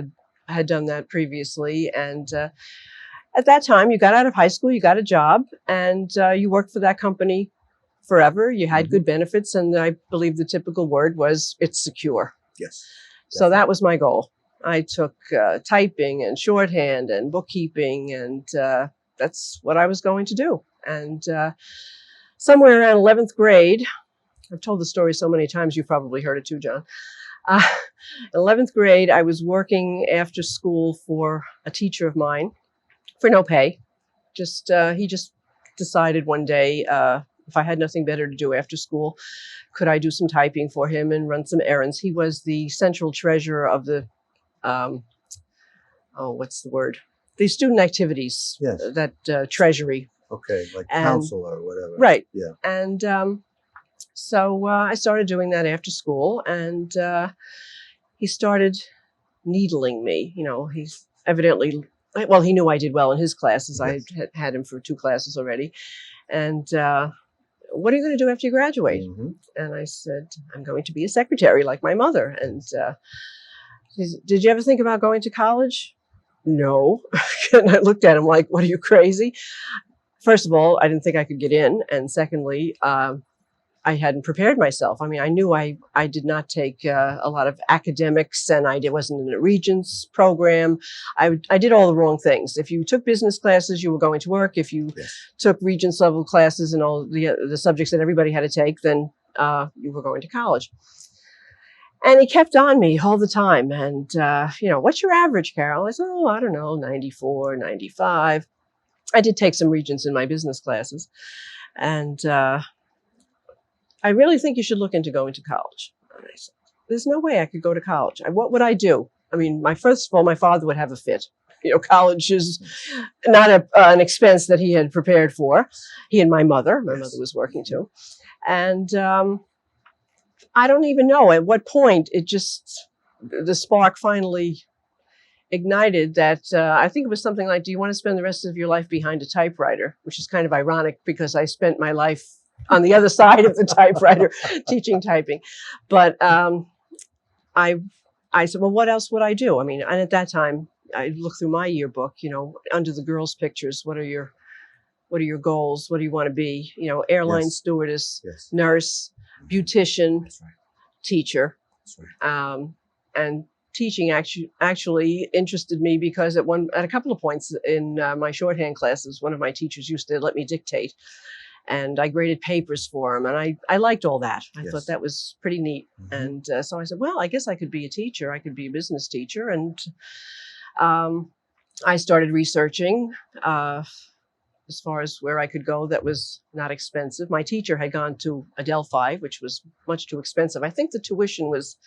[SPEAKER 3] had done that previously. And at that time, you got out of high school, you got a job, and you worked for that company forever. You had good benefits, and I believe the typical word was, it's secure.
[SPEAKER 2] Yes.
[SPEAKER 3] So that was my goal. I took typing and shorthand and bookkeeping, and that's what I was going to do. And somewhere around 11th grade, I've told the story so many times, you've probably heard it too, John. 11th grade, I was working after school for a teacher of mine for no pay. He just decided one day, if I had nothing better to do after school, could I do some typing for him and run some errands? He was the central treasurer of the, what's the word? The student activities, that treasury.
[SPEAKER 2] Okay, like council or whatever.
[SPEAKER 3] Right.
[SPEAKER 2] Yeah.
[SPEAKER 3] And so I started doing that after school, and he started needling me. He's evidently, he knew I did well in his classes. Yes. I had him for 2 classes already. And what are you going to do after you graduate? And I said, I'm going to be a secretary like my mother. And he said, did you ever think about going to college? No. And I looked at him like, what, are you crazy? First of all, I didn't think I could get in. And secondly, I hadn't prepared myself. I mean, I knew I did not take a lot of academics, and wasn't in a Regents program. I did all the wrong things. If you took business classes, you were going to work. If you took Regents level classes and all the subjects that everybody had to take, then you were going to college. And he kept on me all the time. And, what's your average, Carole? I said, oh, I don't know, 94, 95. I did take some Regents in my business classes. And I really think you should look into going to college. And I said, there's no way I could go to college. What would I do? I mean, first of all, my father would have a fit. College is not an expense that he had prepared for. He and my mother. My mother was working too. And I don't even know at what point the spark finally ignited that I think it was something like, do you want to spend the rest of your life behind a typewriter? Which is kind of ironic because I spent my life on the other side of the typewriter teaching typing. But I said, well, what else would I do? I mean, and at that time, I looked through my yearbook, under the girls' pictures, what are your goals? What do you want to be? Airline stewardess, nurse, beautician, teacher. And teaching actually interested me because at a couple of points in my shorthand classes, one of my teachers used to let me dictate, and I graded papers for him, and I liked all that. I thought that was pretty neat. And so I said, well, I guess I could be a teacher. I could be a business teacher. And I started researching as far as where I could go that was not expensive. My teacher had gone to Adelphi, which was much too expensive. I think the tuition was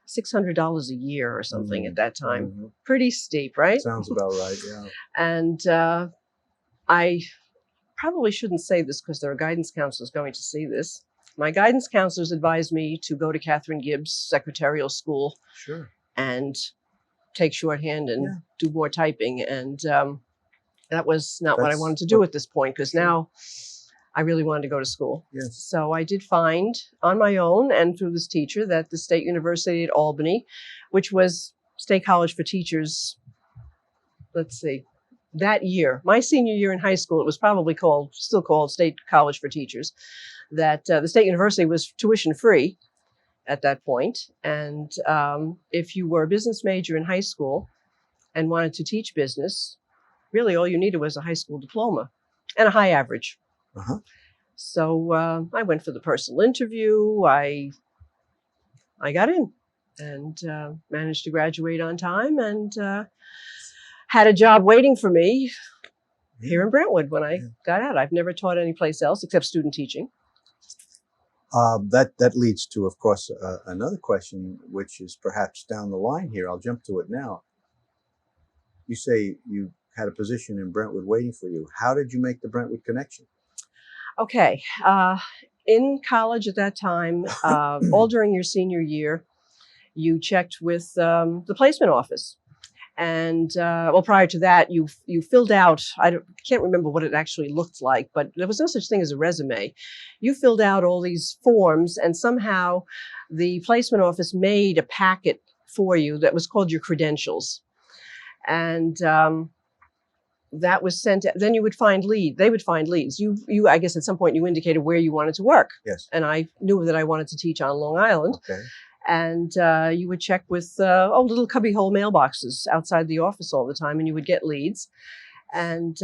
[SPEAKER 3] $600 a year or something at that time. Pretty steep, right?
[SPEAKER 2] Sounds about right, yeah.
[SPEAKER 3] And I probably shouldn't say this because there are guidance counselors going to see this. My guidance counselors advised me to go to Catherine Gibbs Secretarial School and take shorthand and do more typing. And that was not what I wanted to do at this point, because now I really wanted to go to school. So I did find on my own and through this teacher that the State University at Albany, which was State College for Teachers, that year, my senior year in high school, it was probably still called State College for Teachers, that the State University was tuition free at that point. And if you were a business major in high school and wanted to teach business, really all you needed was a high school diploma and a high average. So I went for the personal interview. I got in and managed to graduate on time, and had a job waiting for me here in Brentwood when I got out. I've never taught anyplace else except student teaching.
[SPEAKER 2] That leads to, of course, another question, which is perhaps down the line here. I'll jump to it now. You say you had a position in Brentwood waiting for you. How did you make the Brentwood connection?
[SPEAKER 3] Okay. In college at that time, all during your senior year, you checked with the placement office. And prior to that, you filled out, I can't remember what it actually looked like, but there was no such thing as a resume. You filled out all these forms, and somehow the placement office made a packet for you that was called your credentials. And that was sent. Then you would find leads. They would find leads. You, I guess at some point you indicated where you wanted to work. And I knew that I wanted to teach on Long Island. And you would check with little cubbyhole mailboxes outside the office all the time, and you would get leads. And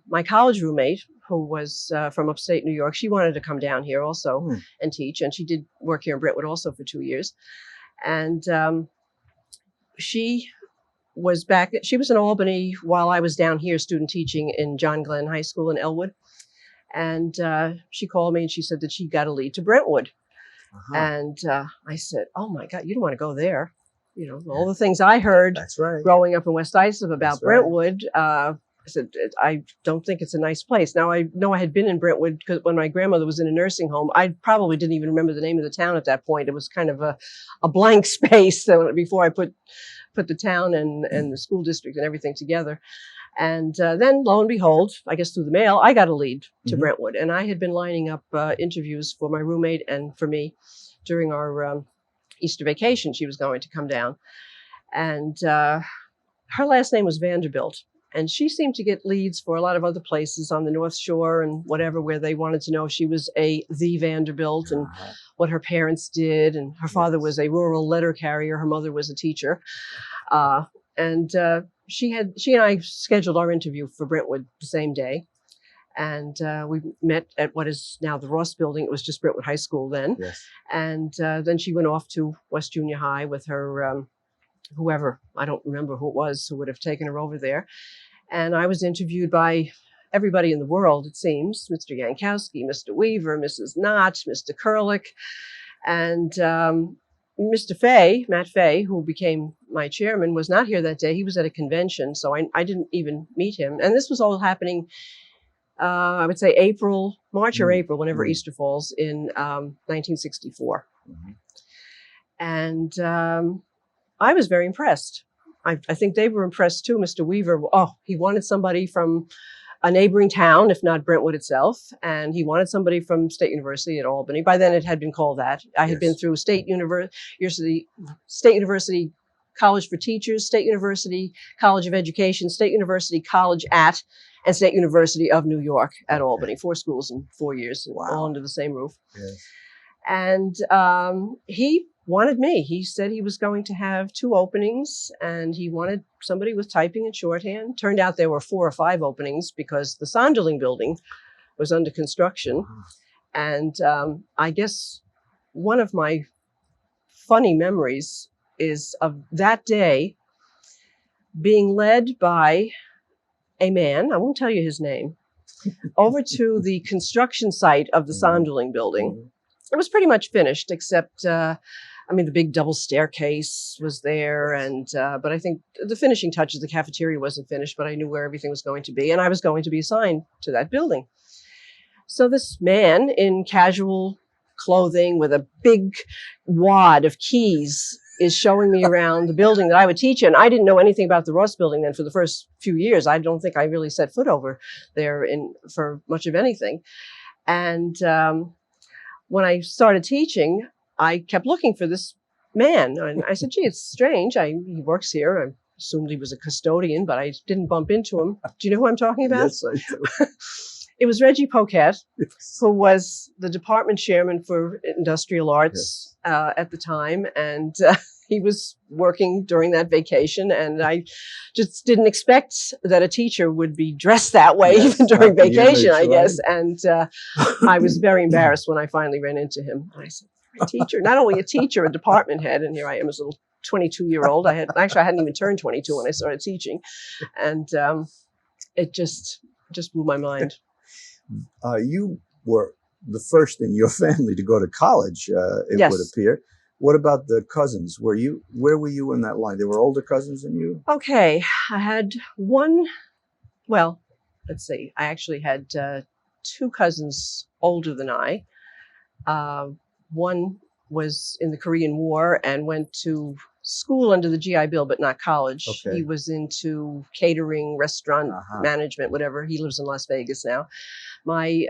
[SPEAKER 3] my college roommate, who was from upstate New York, she wanted to come down here also and teach. And she did work here in Brentwood also for 2 years. And she was in Albany while I was down here student teaching in John Glenn High School in Elwood. And she called me and she said that she got a lead to Brentwood. And I said, oh my God, you don't want to go there. All the things I heard growing up in West Islip about Brentwood, I said, I don't think it's a nice place. Now, I know I had been in Brentwood because when my grandmother was in a nursing home, I probably didn't even remember the name of the town at that point. It was kind of a blank space before I put the town and the school district and everything together. And then, lo and behold, I guess through the mail, I got a lead to Brentwood. And I had been lining up interviews for my roommate and for me during our Easter vacation. She was going to come down. And her last name was Vanderbilt. And she seemed to get leads for a lot of other places on the North Shore and whatever, where they wanted to know if she was the Vanderbilt and what her parents did. And her father was a rural letter carrier. Her mother was a teacher. And she and I scheduled our interview for Brentwood the same day. And we met at what is now the Ross Building. It was just Brentwood High School then.
[SPEAKER 2] Yes.
[SPEAKER 3] And then she went off to West Junior High with her, whoever, I don't remember who it was, who would have taken her over there. And I was interviewed by everybody in the world, it seems, Mr. Yankowski, Mr. Weaver, Mrs. Knott, Mr. Kurlick, and Mr. Fay, Matt Fay, who became my chairman, was not here that day. He was at a convention, so I didn't even meet him. And this was all happening, I would say March or April, whenever Easter falls, in 1964.
[SPEAKER 2] Mm-hmm.
[SPEAKER 3] And I was very impressed. I think they were impressed too. Mr. Weaver, he wanted somebody from a neighboring town, if not Brentwood itself, and he wanted somebody from State University at Albany. By then, it had been called that. I had been through State University College for Teachers, State University College of Education, State University College at, and State University of New York at Albany. 4 schools in 4 years, all under the same roof.
[SPEAKER 2] Yes.
[SPEAKER 3] And he wanted me. He said he was going to have 2 openings, and he wanted somebody with typing and shorthand. Turned out there were 4 or 5 openings because the Sonderling building was under construction. And I guess one of my funny memories is of that day being led by a man, I won't tell you his name, over to the construction site of the Sonderling building. It was pretty much finished, except the big double staircase was there, and but I think the finishing touches, the cafeteria wasn't finished, but I knew where everything was going to be, and I was going to be assigned to that building. So this man in casual clothing with a big wad of keys is showing me around the building that I would teach in. I didn't know anything about the Ross building then for the first few years. I don't think I really set foot over there for much of anything. And when I started teaching, I kept looking for this man. And I said, gee, it's strange. He works here. I assumed he was a custodian, but I didn't bump into him. Do you know who I'm talking about?
[SPEAKER 2] Yes, I do.
[SPEAKER 3] It was Reggie Poquette, who was the department chairman for industrial arts at the time. And he was working during that vacation. And I just didn't expect that a teacher would be dressed that way, even during vacation, I guess. And I was very embarrassed when I finally ran into him. And I said, a teacher, not only a teacher, a department head. And here I am as a little 22-year-old. I hadn't even turned 22 when I started teaching. And it just blew my mind.
[SPEAKER 2] You were the first in your family to go to college, it would appear. What about the cousins? Where were you in that line? There were older cousins than you?
[SPEAKER 3] Okay. I had one, well, let's see. I actually had 2 cousins older than I. One was in the Korean War and went to school under the GI Bill, but not college.
[SPEAKER 2] Okay.
[SPEAKER 3] He was into catering, restaurant management, whatever. He lives in Las Vegas now. My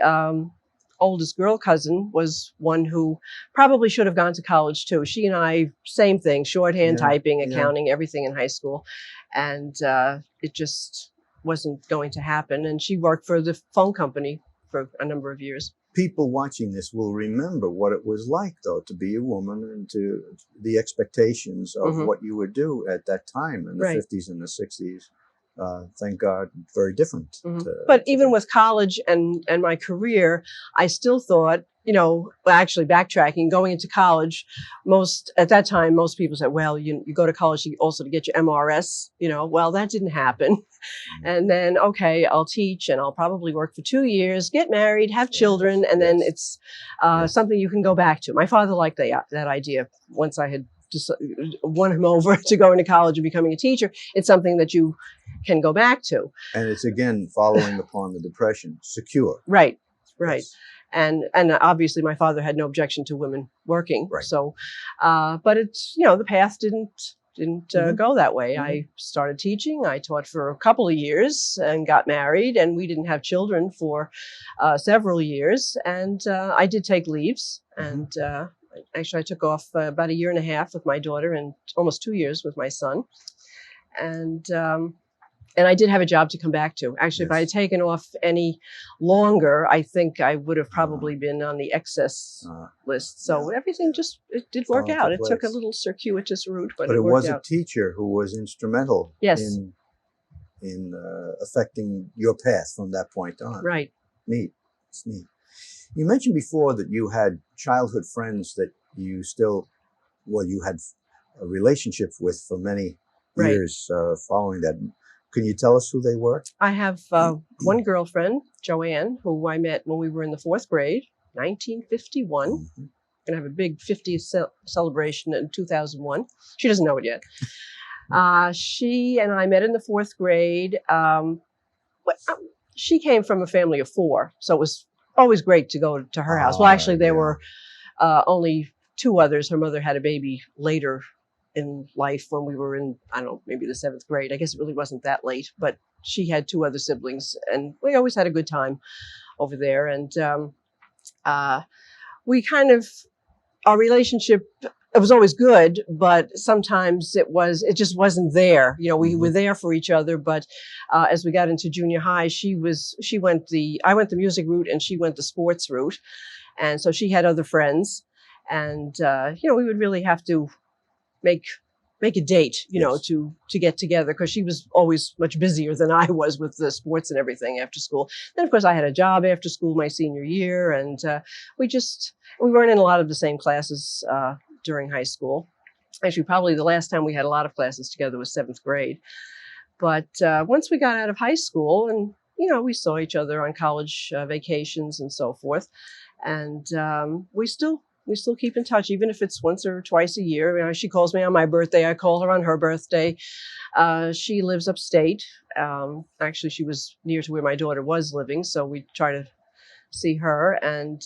[SPEAKER 3] oldest girl cousin was one who probably should have gone to college too. She and I, same thing, shorthand, typing, accounting, everything in high school. And it just wasn't going to happen. And she worked for the phone company for a number of years.
[SPEAKER 2] People watching this will remember what it was like, though, to be a woman and to the expectations of what you would do at that time in the 50s and the 60s. Thank God, very different.
[SPEAKER 3] But even with college and my career, I still thought, actually backtracking, going into college, at that time, most people said, well, you go to college also to get your MRS, well, that didn't happen. And then, okay, I'll teach and I'll probably work for 2 years, get married, have children, and then it's something you can go back to. My father liked that idea. Once I had just won him over to going to college and becoming a teacher, it's something that you can go back to. And
[SPEAKER 2] it's again following upon the Depression, secure.
[SPEAKER 3] Right. Yes. And obviously my father had no objection to women working.
[SPEAKER 2] Right.
[SPEAKER 3] So, but it's, the path didn't go that way. I started teaching. I taught for a couple of years and got married, and we didn't have children for several years. And I did take leaves, and actually I took off about 1.5 years with my daughter and almost 2 years with my son. And And I did have a job to come back to. Actually, if I had
[SPEAKER 2] Yes.
[SPEAKER 3] taken off any longer, I think I would have probably been on the excess list. So
[SPEAKER 2] yeah,
[SPEAKER 3] everything it did work
[SPEAKER 2] fell into
[SPEAKER 3] out. It took a
[SPEAKER 2] place.
[SPEAKER 3] little circuitous route, but
[SPEAKER 2] But
[SPEAKER 3] it
[SPEAKER 2] it
[SPEAKER 3] worked
[SPEAKER 2] was a
[SPEAKER 3] out.
[SPEAKER 2] teacher who was instrumental
[SPEAKER 3] Yes.
[SPEAKER 2] in affecting your path from that point on.
[SPEAKER 3] Right.
[SPEAKER 2] Neat. It's neat. You mentioned before that you had childhood friends that you still, you had a relationship with for many
[SPEAKER 3] Right.
[SPEAKER 2] years following that. Can you tell us who they were?
[SPEAKER 3] I have one girlfriend, Joanne, who I met when we were in the 4th grade, 1951.
[SPEAKER 2] Mhm.
[SPEAKER 3] Gonna have a big 50th celebration in 2001. She doesn't know it yet. She and I met in the 4th grade. She came from a family of 4, so it was always great to go to her house. Well, actually, there were only 2 others. Her mother had a baby later in life when we were in, I don't know, maybe the 7th grade. I guess it really wasn't that late, but she had 2 other siblings, and we always had a good time over there. And we kind of, our relationship, it was always good, but sometimes it just wasn't there. You know, we were there for each other, but as we got into junior high, I went the music route and she went the sports route. And so she had other friends, and we would really have to make a date,
[SPEAKER 2] Yes.
[SPEAKER 3] to get together, because she was always much busier than I was with the sports and everything after school. Then, of course, I had a job after school my senior year, and we weren't in a lot of the same classes during high school. Actually, probably the last time we had a lot of classes together was 7th grade. But once we got out of high school, and we saw each other on college vacations and so forth, and we still keep in touch, even if it's once or twice a year. She calls me on my birthday. I call her on her birthday. She lives upstate. Actually, she was near to where my daughter was living, so we try to see her. And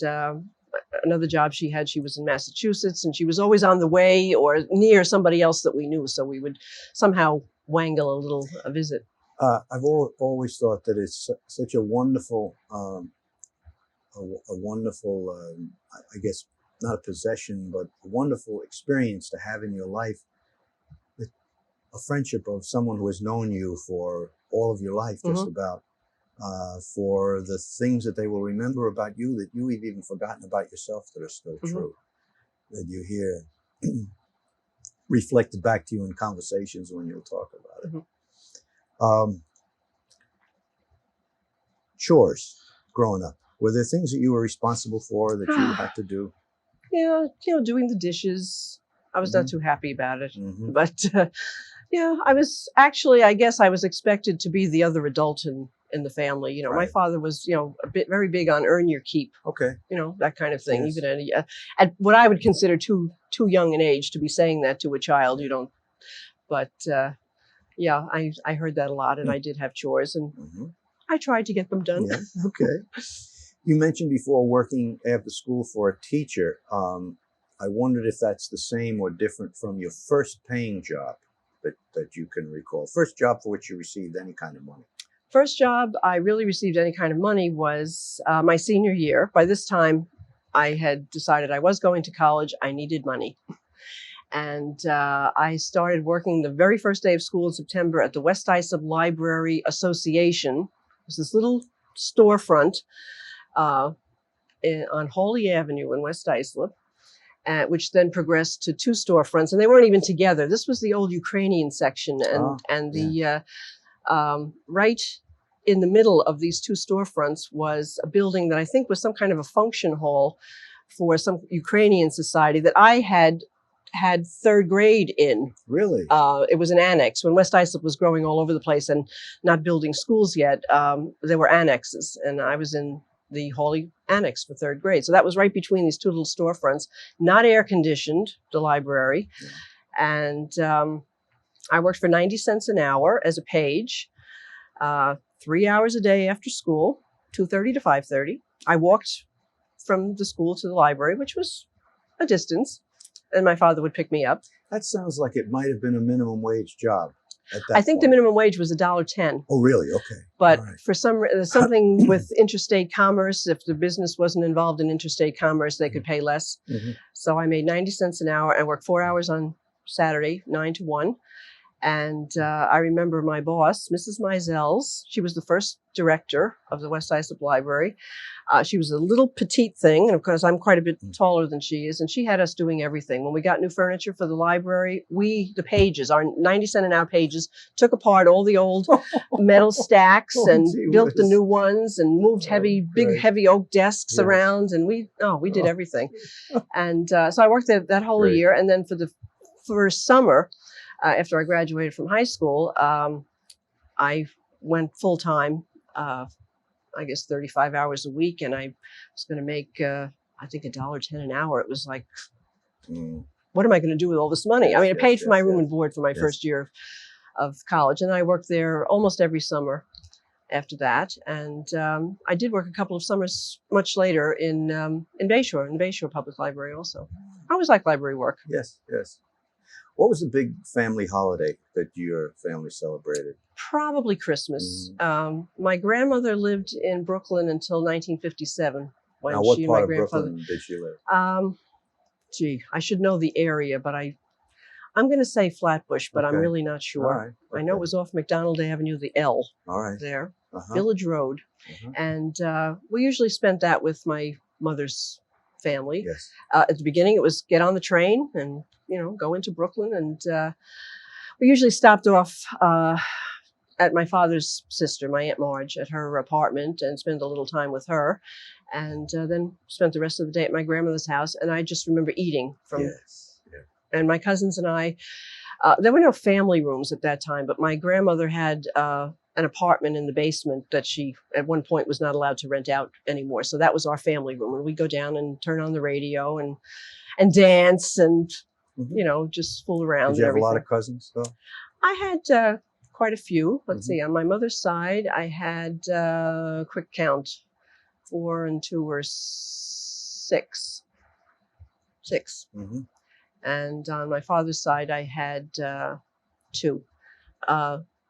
[SPEAKER 3] another job she had, she was in Massachusetts, and she was always on the way or near somebody else that we knew, so we would somehow wangle a visit.
[SPEAKER 2] I've always thought that it's such a wonderful, I guess, not a possession, but a wonderful experience to have in your life. A friendship of someone who has known you for all of your life, just about, for the things that they will remember about you that you've even forgotten about yourself that are still true, that you hear reflected back to you in conversations when you'll talk about it. Chores growing up. Were there things that you were responsible for that you had to do?
[SPEAKER 3] Yeah, doing the dishes. I was not too happy about it, but I was actually, I guess I was expected to be the other adult in the family. My father was, very big on earn your keep.
[SPEAKER 2] Okay.
[SPEAKER 3] That kind of thing.
[SPEAKER 2] Yes.
[SPEAKER 3] Even at what I would consider too young an age to be saying that to a child. You don't. But I heard that a lot, and I did have chores, and I tried to get them done.
[SPEAKER 2] Yeah. Okay. You mentioned before working after school for a teacher. I wondered if that's the same or different from your first paying job that you can recall. First job for which you received any kind of money.
[SPEAKER 3] First job I really received any kind of money was my senior year. By this time, I had decided I was going to college. I needed money. And I started working the very first day of school in September at the West Islip Library Association. It was this little storefront on Hawley Avenue in West Islip, which then progressed to 2 storefronts, and they weren't even together. This was the old Ukrainian section, and the right in the middle of these 2 storefronts was a building that I think was some kind of a function hall for some Ukrainian society that I had 3rd grade in.
[SPEAKER 2] Really?
[SPEAKER 3] It was an annex. When West Islip was growing all over the place and not building schools yet, there were annexes, and I was in the Hawley Annex for 3rd grade. So that was right between these 2 little storefronts, not air conditioned, the library. And I worked for 90 cents an hour as a page, 3 hours a day after school, 2:30 to 5:30. I walked from the school to the library, which was a distance, and my father would pick me up.
[SPEAKER 2] That sounds like it might have been a minimum wage job at that
[SPEAKER 3] I think
[SPEAKER 2] point.
[SPEAKER 3] the minimum wage was $1.10.
[SPEAKER 2] Oh, really? Okay.
[SPEAKER 3] But
[SPEAKER 2] All right.
[SPEAKER 3] for something with interstate commerce, if the business wasn't involved in interstate commerce, they could pay less. So I made 90 cents an hour. I worked 4 hours on Saturday, 9 to 1. And I remember my boss, Mrs. Mizels. She was the first director of the West Islip Library. She was a little petite thing, and of course I'm quite a bit taller than she is, and she had us doing everything. When we got new furniture for the library, the pages, our 90-cent an hour pages, took apart all the old metal stacks and built the new ones and moved big heavy oak desks around, and we did everything. And so I worked there that whole year, and then for the first summer, after I graduated from high school, I went full time, I guess 35 hours a week, and I was going to make, I think, $1.10 an hour. It was like, what am I going to do with all this money? I mean, I paid for my room and board for my first year of college, and I worked there almost every summer after that. And I did work a couple of summers much later in Bayshore Public Library also. I always liked library work.
[SPEAKER 2] Yes, yes. What was the big family holiday that your family celebrated?
[SPEAKER 3] Probably Christmas. My grandmother lived in Brooklyn until 1957. When
[SPEAKER 2] now, what
[SPEAKER 3] she and
[SPEAKER 2] part
[SPEAKER 3] my
[SPEAKER 2] of
[SPEAKER 3] grandfather,
[SPEAKER 2] Brooklyn did she live?
[SPEAKER 3] I should know the area, but I'm going to say Flatbush, but I'm really not sure.
[SPEAKER 2] All right. Okay.
[SPEAKER 3] I know it was off McDonald Avenue, the L there, Village Road. And we usually spent that with my mother's family.
[SPEAKER 2] Yes.
[SPEAKER 3] At the beginning, it was get on the train and, go into Brooklyn. And we usually stopped off at my father's sister, my Aunt Marge, at her apartment and spent a little time with her. And then spent the rest of the day at my grandmother's house. And I just remember eating from...
[SPEAKER 2] Yes. Yeah.
[SPEAKER 3] And my cousins and I, there were no family rooms at that time, but my grandmother had an apartment in the basement that she, at one point, was not allowed to rent out anymore. So that was our family room. And we'd go down and turn on the radio and dance and, just fool around.
[SPEAKER 2] Did you
[SPEAKER 3] and
[SPEAKER 2] have
[SPEAKER 3] everything.
[SPEAKER 2] A lot of cousins, though?
[SPEAKER 3] I had quite a few. Let's see. On my mother's side, I had, quick count, 4 and 2 were 6. 6. And on my father's side, I had 2.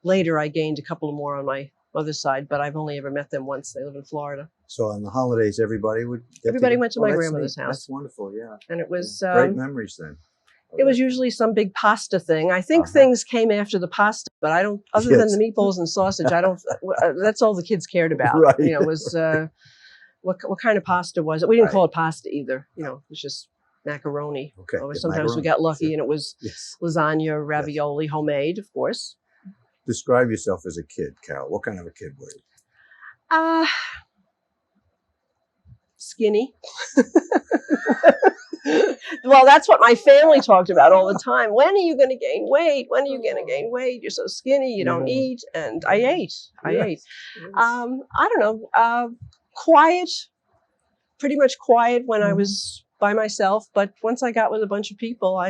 [SPEAKER 3] Later, I gained a couple more on my mother's side, but I've only ever met them once. They live in Florida.
[SPEAKER 2] So on the holidays, everybody would get
[SPEAKER 3] Everybody
[SPEAKER 2] together?
[SPEAKER 3] went to my grandmother's house.
[SPEAKER 2] That's wonderful, yeah.
[SPEAKER 3] And it was...
[SPEAKER 2] great memories then.
[SPEAKER 3] It was usually some big pasta thing. I think things came after the pasta, but I don't, other than the meatballs and sausage, I don't, that's all the kids cared about.
[SPEAKER 2] Right.
[SPEAKER 3] Was, what kind of pasta was it? We didn't call it pasta either. It was just macaroni.
[SPEAKER 2] Okay.
[SPEAKER 3] Or sometimes we got lucky and it was lasagna, ravioli, homemade, of course.
[SPEAKER 2] Describe yourself as a kid, Carole. What kind of a kid were you?
[SPEAKER 3] Skinny. Well, that's what my family talked about all the time. When are you going to gain weight? When are you going to gain weight? You're so skinny. You don't eat. And I ate. I ate. I don't know. Quiet. Pretty much quiet when I was by myself. But once I got with a bunch of people,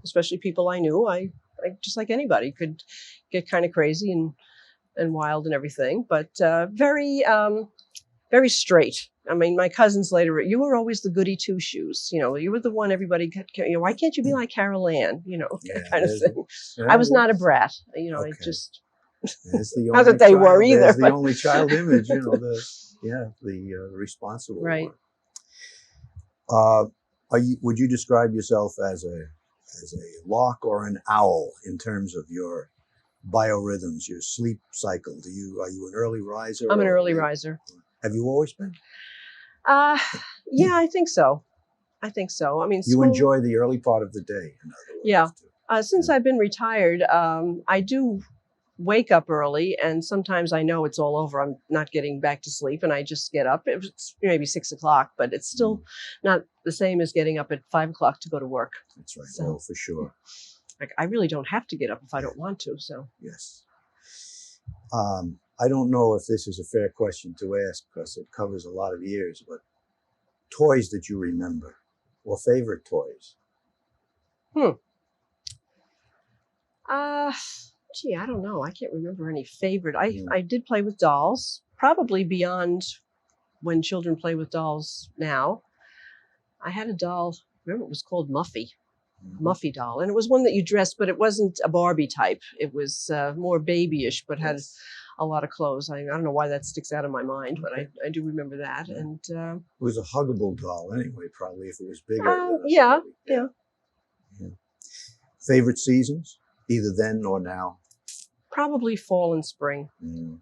[SPEAKER 3] especially people I knew, I just like anybody could get kind of crazy and wild and everything. But very straight. I mean, my cousins later, you were always the goody two shoes. You were the one everybody got, why can't you be like Carole Ann? That kind of thing. I was not a brat. I just, not that they were either.
[SPEAKER 2] There's the only child image, the responsible
[SPEAKER 3] right.
[SPEAKER 2] one. Would you describe yourself as a lark or an owl in terms of your biorhythms, your sleep cycle? Are you an early riser?
[SPEAKER 3] I'm an early riser.
[SPEAKER 2] Have you always been?
[SPEAKER 3] Yeah, I think so. I mean,
[SPEAKER 2] you enjoy the early part of the day, in other words.
[SPEAKER 3] Yeah. Since I've been retired, I do wake up early, and sometimes I know it's all over. I'm not getting back to sleep, and I just get up. It's maybe 6 o'clock, but it's still not the same as getting up at 5 o'clock to go to work.
[SPEAKER 2] That's right. So, for sure.
[SPEAKER 3] I really don't have to get up if I don't want to. So
[SPEAKER 2] yes. I don't know if this is a fair question to ask because it covers a lot of years, but toys that you remember or favorite toys?
[SPEAKER 3] I don't know. I can't remember any favorite. I did play with dolls, probably beyond when children play with dolls now. I had a doll, remember it was called Muffy. Muffy doll. And it was one that you dressed, but it wasn't a Barbie type. It was more babyish, but had a lot of clothes. I don't know why that sticks out of my mind, but I do remember that. Yeah. And
[SPEAKER 2] it was a huggable doll anyway, probably, if it was bigger.
[SPEAKER 3] Yeah.
[SPEAKER 2] Favorite seasons? either then or now?
[SPEAKER 3] Probably fall and spring.
[SPEAKER 2] Mm.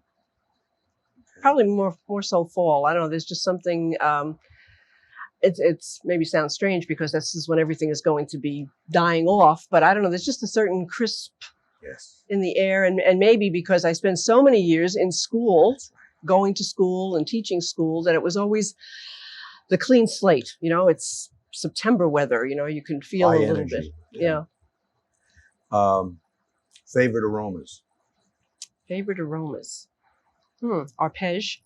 [SPEAKER 3] Probably more so fall. I don't know. There's just something. It's maybe sounds strange because this is when everything is going to be dying off. But I don't know. There's just a certain crisp
[SPEAKER 2] Yes.
[SPEAKER 3] in the air, and maybe because I spent so many years in school, going to school and teaching school, that it was always the clean slate. You know, it's September weather. You know, you can feel
[SPEAKER 2] High
[SPEAKER 3] a little
[SPEAKER 2] energy.
[SPEAKER 3] bit. Yeah.
[SPEAKER 2] Favorite aromas?
[SPEAKER 3] Favorite aromas. Arpege.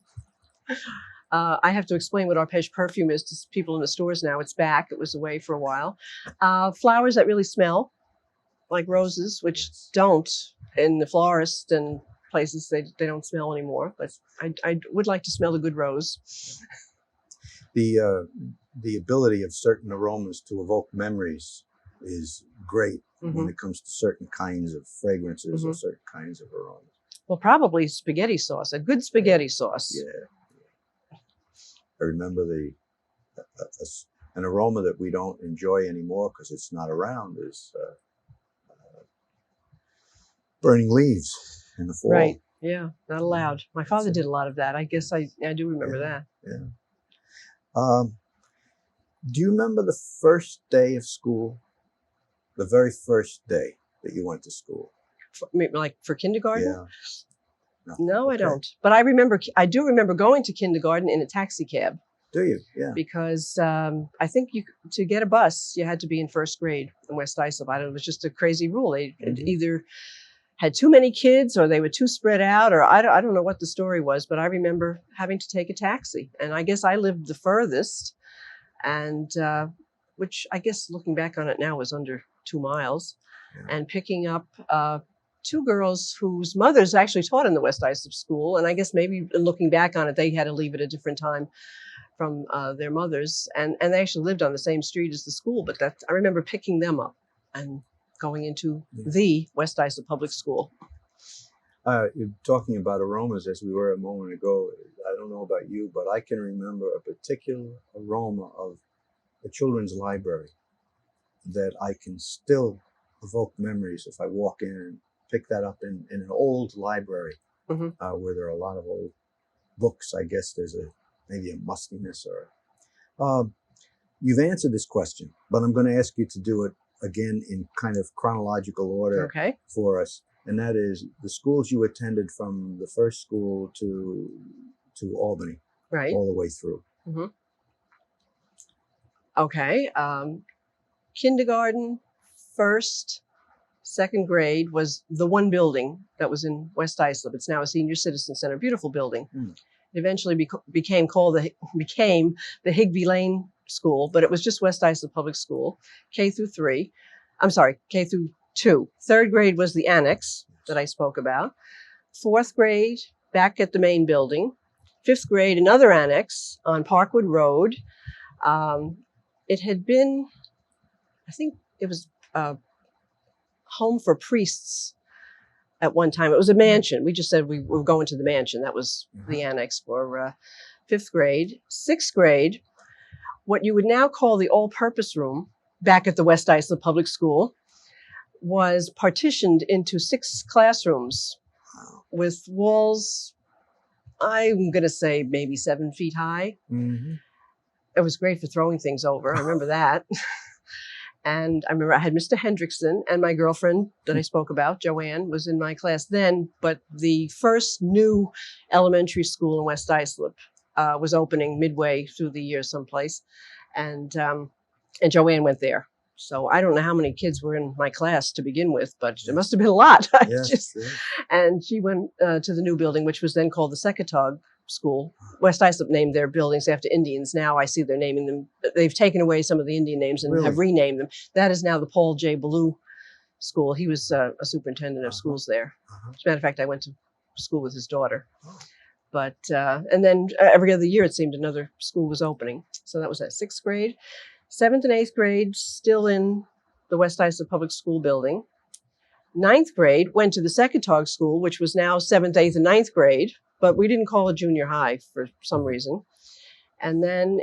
[SPEAKER 3] I have to explain what arpege perfume is to people in the stores now. It's back. It was away for a while. Flowers that really smell, like roses, which don't in the florist and places. They don't smell anymore. But I would like to smell a good rose.
[SPEAKER 2] The ability of certain aromas to evoke memories is great when it comes to certain kinds of fragrances or certain kinds of aromas.
[SPEAKER 3] Well, probably spaghetti sauce, a good spaghetti sauce.
[SPEAKER 2] Yeah. I remember an aroma that we don't enjoy anymore because it's not around is burning leaves in the fall.
[SPEAKER 3] Right. Yeah. Not allowed. My father did a lot of that. I guess I do remember that.
[SPEAKER 2] Yeah. Do you remember the first day of school? The very first day that you went to school?
[SPEAKER 3] Like for kindergarten?
[SPEAKER 2] Yeah.
[SPEAKER 3] No, okay. I don't. But I do remember going to kindergarten in a taxi cab.
[SPEAKER 2] Do you? Yeah.
[SPEAKER 3] Because I think to get a bus, you had to be in first grade in West Islip. I don't know, it was just a crazy rule. They either had too many kids or they were too spread out, or I don't know what the story was, but I remember having to take a taxi. And I guess I lived the furthest, and which I guess looking back on it now was under 2 miles, and picking up two girls whose mothers actually taught in the West Islip School. And I guess maybe looking back on it, they had to leave at a different time from their mothers. And they actually lived on the same street as the school. But I remember picking them up and going into the West Islip Public School.
[SPEAKER 2] You're talking about aromas as we were a moment ago. I don't know about you, but I can remember a particular aroma of a children's library that I can still evoke memories if I walk in and pick that up in an old library where there are a lot of old books. I guess there's maybe a mustiness or you've answered this question, but I'm going to ask you to do it again in kind of chronological order for us. And that is the schools you attended from the first school to Albany, all the way through.
[SPEAKER 3] Okay. Kindergarten, first, second grade was the one building that was in West Islip. It's now a senior citizen center, beautiful building. It eventually became the Higbee Lane School, but it was just West Islip Public School, K through 2. Third grade was the annex that I spoke about. Fourth grade, back at the main building. Fifth grade, another annex on Parkwood Road. It had been, I think it was home for priests at one time. It was a mansion. We just said we were going to the mansion. That was the annex for fifth grade. Sixth grade, what you would now call the all-purpose room back at the West Islip Public School was partitioned into 6 classrooms with walls, I'm going to say maybe 7 feet high. It was great for throwing things over. I remember that. And I remember I had Mr. Hendrickson, and my girlfriend that I spoke about, Joanne, was in my class then. But the first new elementary school in West Islip was opening midway through the year someplace. And Joanne went there. So I don't know how many kids were in my class to begin with, but it must have been a lot. And she went to the new building, which was then called the Secatog School. West Islip named their buildings after Indians. Now I see they're naming them. They've taken away some of the Indian names and have renamed them. That is now the Paul J. Ballou School. He was a superintendent of schools there. As a matter of fact, I went to school with his daughter. But and then every other year, it seemed another school was opening. So that was at 6th grade. 7th and 8th grade, still in the West Islip Public School building. 9th grade, went to the Secatog School, which was now 7th, 8th, and 9th grade, but we didn't call it junior high for some reason. And then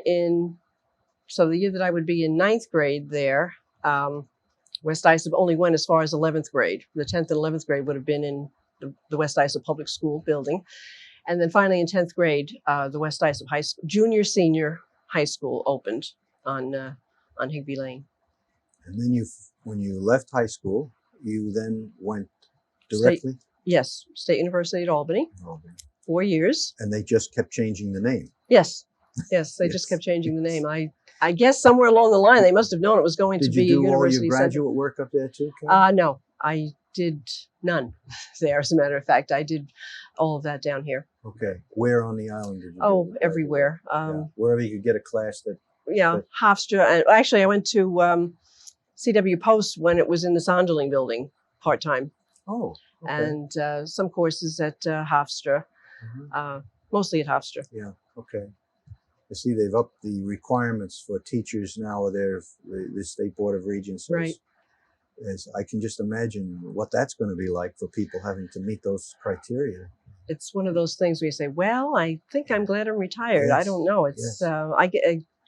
[SPEAKER 3] so the year that I would be in 9th grade there, West Isa only went as far as 11th grade. The 10th and 11th grade would have been in the West Isa Public School building. And then finally in 10th grade, the West Isa High School, junior, senior high school opened on Higbee Lane.
[SPEAKER 2] And then when you left high school, you then went directly?
[SPEAKER 3] Yes, State University at Albany, 4 years.
[SPEAKER 2] And they just kept changing the name?
[SPEAKER 3] Yes, they just kept changing the name. I guess somewhere along the line, they must have known it was going to be
[SPEAKER 2] Did you do all
[SPEAKER 3] University
[SPEAKER 2] your graduate work up there too,
[SPEAKER 3] No, I did none there. As a matter of fact, I did all of that down here.
[SPEAKER 2] Okay. Where on the island did you
[SPEAKER 3] Oh,
[SPEAKER 2] do
[SPEAKER 3] everywhere.
[SPEAKER 2] Wherever you could get a class that...
[SPEAKER 3] Hofstra. And actually, I went to CW Post when it was in the Sonderling building part-time.
[SPEAKER 2] Oh, okay.
[SPEAKER 3] And some courses at Hofstra, mostly at Hofstra.
[SPEAKER 2] Yeah, okay. I see they've upped the requirements for teachers now. The State Board of Regents.
[SPEAKER 3] Right.
[SPEAKER 2] I can just imagine what that's going to be like for people having to meet those criteria.
[SPEAKER 3] It's one of those things where you say, well, I think I'm glad I'm retired.
[SPEAKER 2] Yes.
[SPEAKER 3] I don't know. It's I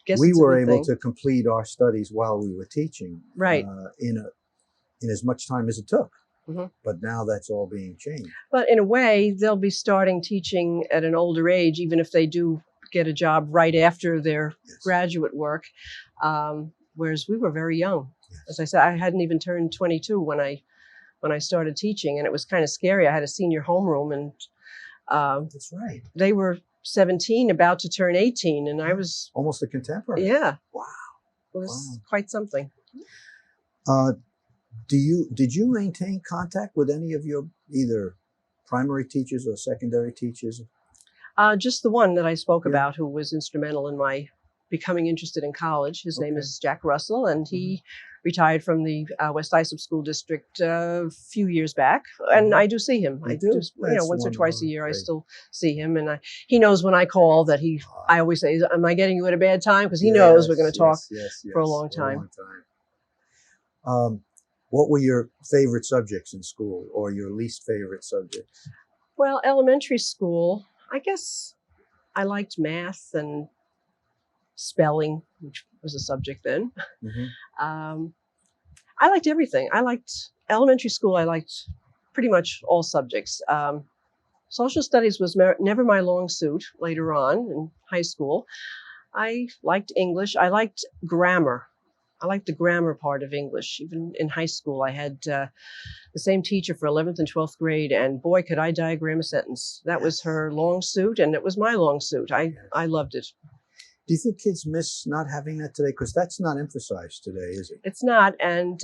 [SPEAKER 3] guess
[SPEAKER 2] we
[SPEAKER 3] it's a
[SPEAKER 2] were
[SPEAKER 3] good
[SPEAKER 2] able
[SPEAKER 3] thing.
[SPEAKER 2] to complete our studies while we were teaching,
[SPEAKER 3] right,
[SPEAKER 2] in as much time as it took.
[SPEAKER 3] Mm-hmm.
[SPEAKER 2] But now that's all being changed.
[SPEAKER 3] But in a way, they'll be starting teaching at an older age, even if they do get a job right after their graduate work. Whereas we were very young. Yes. As I said, I hadn't even turned 22 when I started teaching, and it was kind of scary. I had a senior homeroom, and
[SPEAKER 2] that's right.
[SPEAKER 3] They were 17, about to turn 18, and I was
[SPEAKER 2] almost a contemporary.
[SPEAKER 3] Yeah.
[SPEAKER 2] Wow.
[SPEAKER 3] It was quite something.
[SPEAKER 2] Did you maintain contact with any of your either primary teachers or secondary teachers?
[SPEAKER 3] Just the one that I spoke about, who was instrumental in my becoming interested in college. His name is Jack Russell, and he retired from the West Islip School District a few years back, and I do see him. I do, once or twice a year. I still see him, and he knows when I call that I always say, "Am I getting you at a bad time?" Because he knows we're going to talk for a long time.
[SPEAKER 2] What were your favorite subjects in school, or your least favorite subjects?
[SPEAKER 3] Well, elementary school, I guess I liked math and spelling, which was a subject then. Mm-hmm. I liked everything. I liked elementary school. I liked pretty much all subjects. Social studies was never my long suit later on in high school. I liked English. I liked grammar. I liked the grammar part of English. Even in high school, I had the same teacher for 11th and 12th grade, and boy, could I diagram a sentence. That was her long suit, and it was my long suit. I loved it.
[SPEAKER 2] Do you think kids miss not having that today? Because that's not emphasized today, is it?
[SPEAKER 3] It's not, and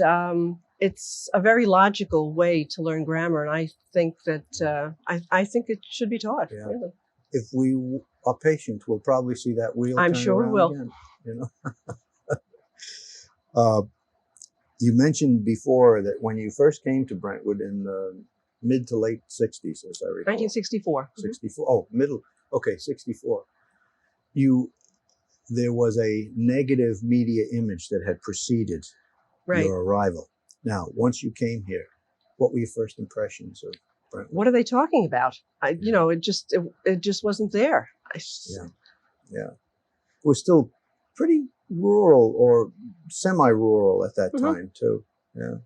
[SPEAKER 3] it's a very logical way to learn grammar, and I think that I think it should be taught. Yeah. Really.
[SPEAKER 2] If we are patient, we'll probably see that wheel.
[SPEAKER 3] I'm
[SPEAKER 2] turn
[SPEAKER 3] sure we
[SPEAKER 2] around
[SPEAKER 3] will.
[SPEAKER 2] Again, you mentioned before that when you first came to Brentwood in the mid to late 60s, as I recall.
[SPEAKER 3] 1964.
[SPEAKER 2] 64. Oh, middle. Okay, 64. There was a negative media image that had preceded your arrival. Now, once you came here, what were your first impressions of Brentwood?
[SPEAKER 3] What are they talking about? It just wasn't there.
[SPEAKER 2] Yeah. It was still pretty rural or semi-rural at that time too. Yeah.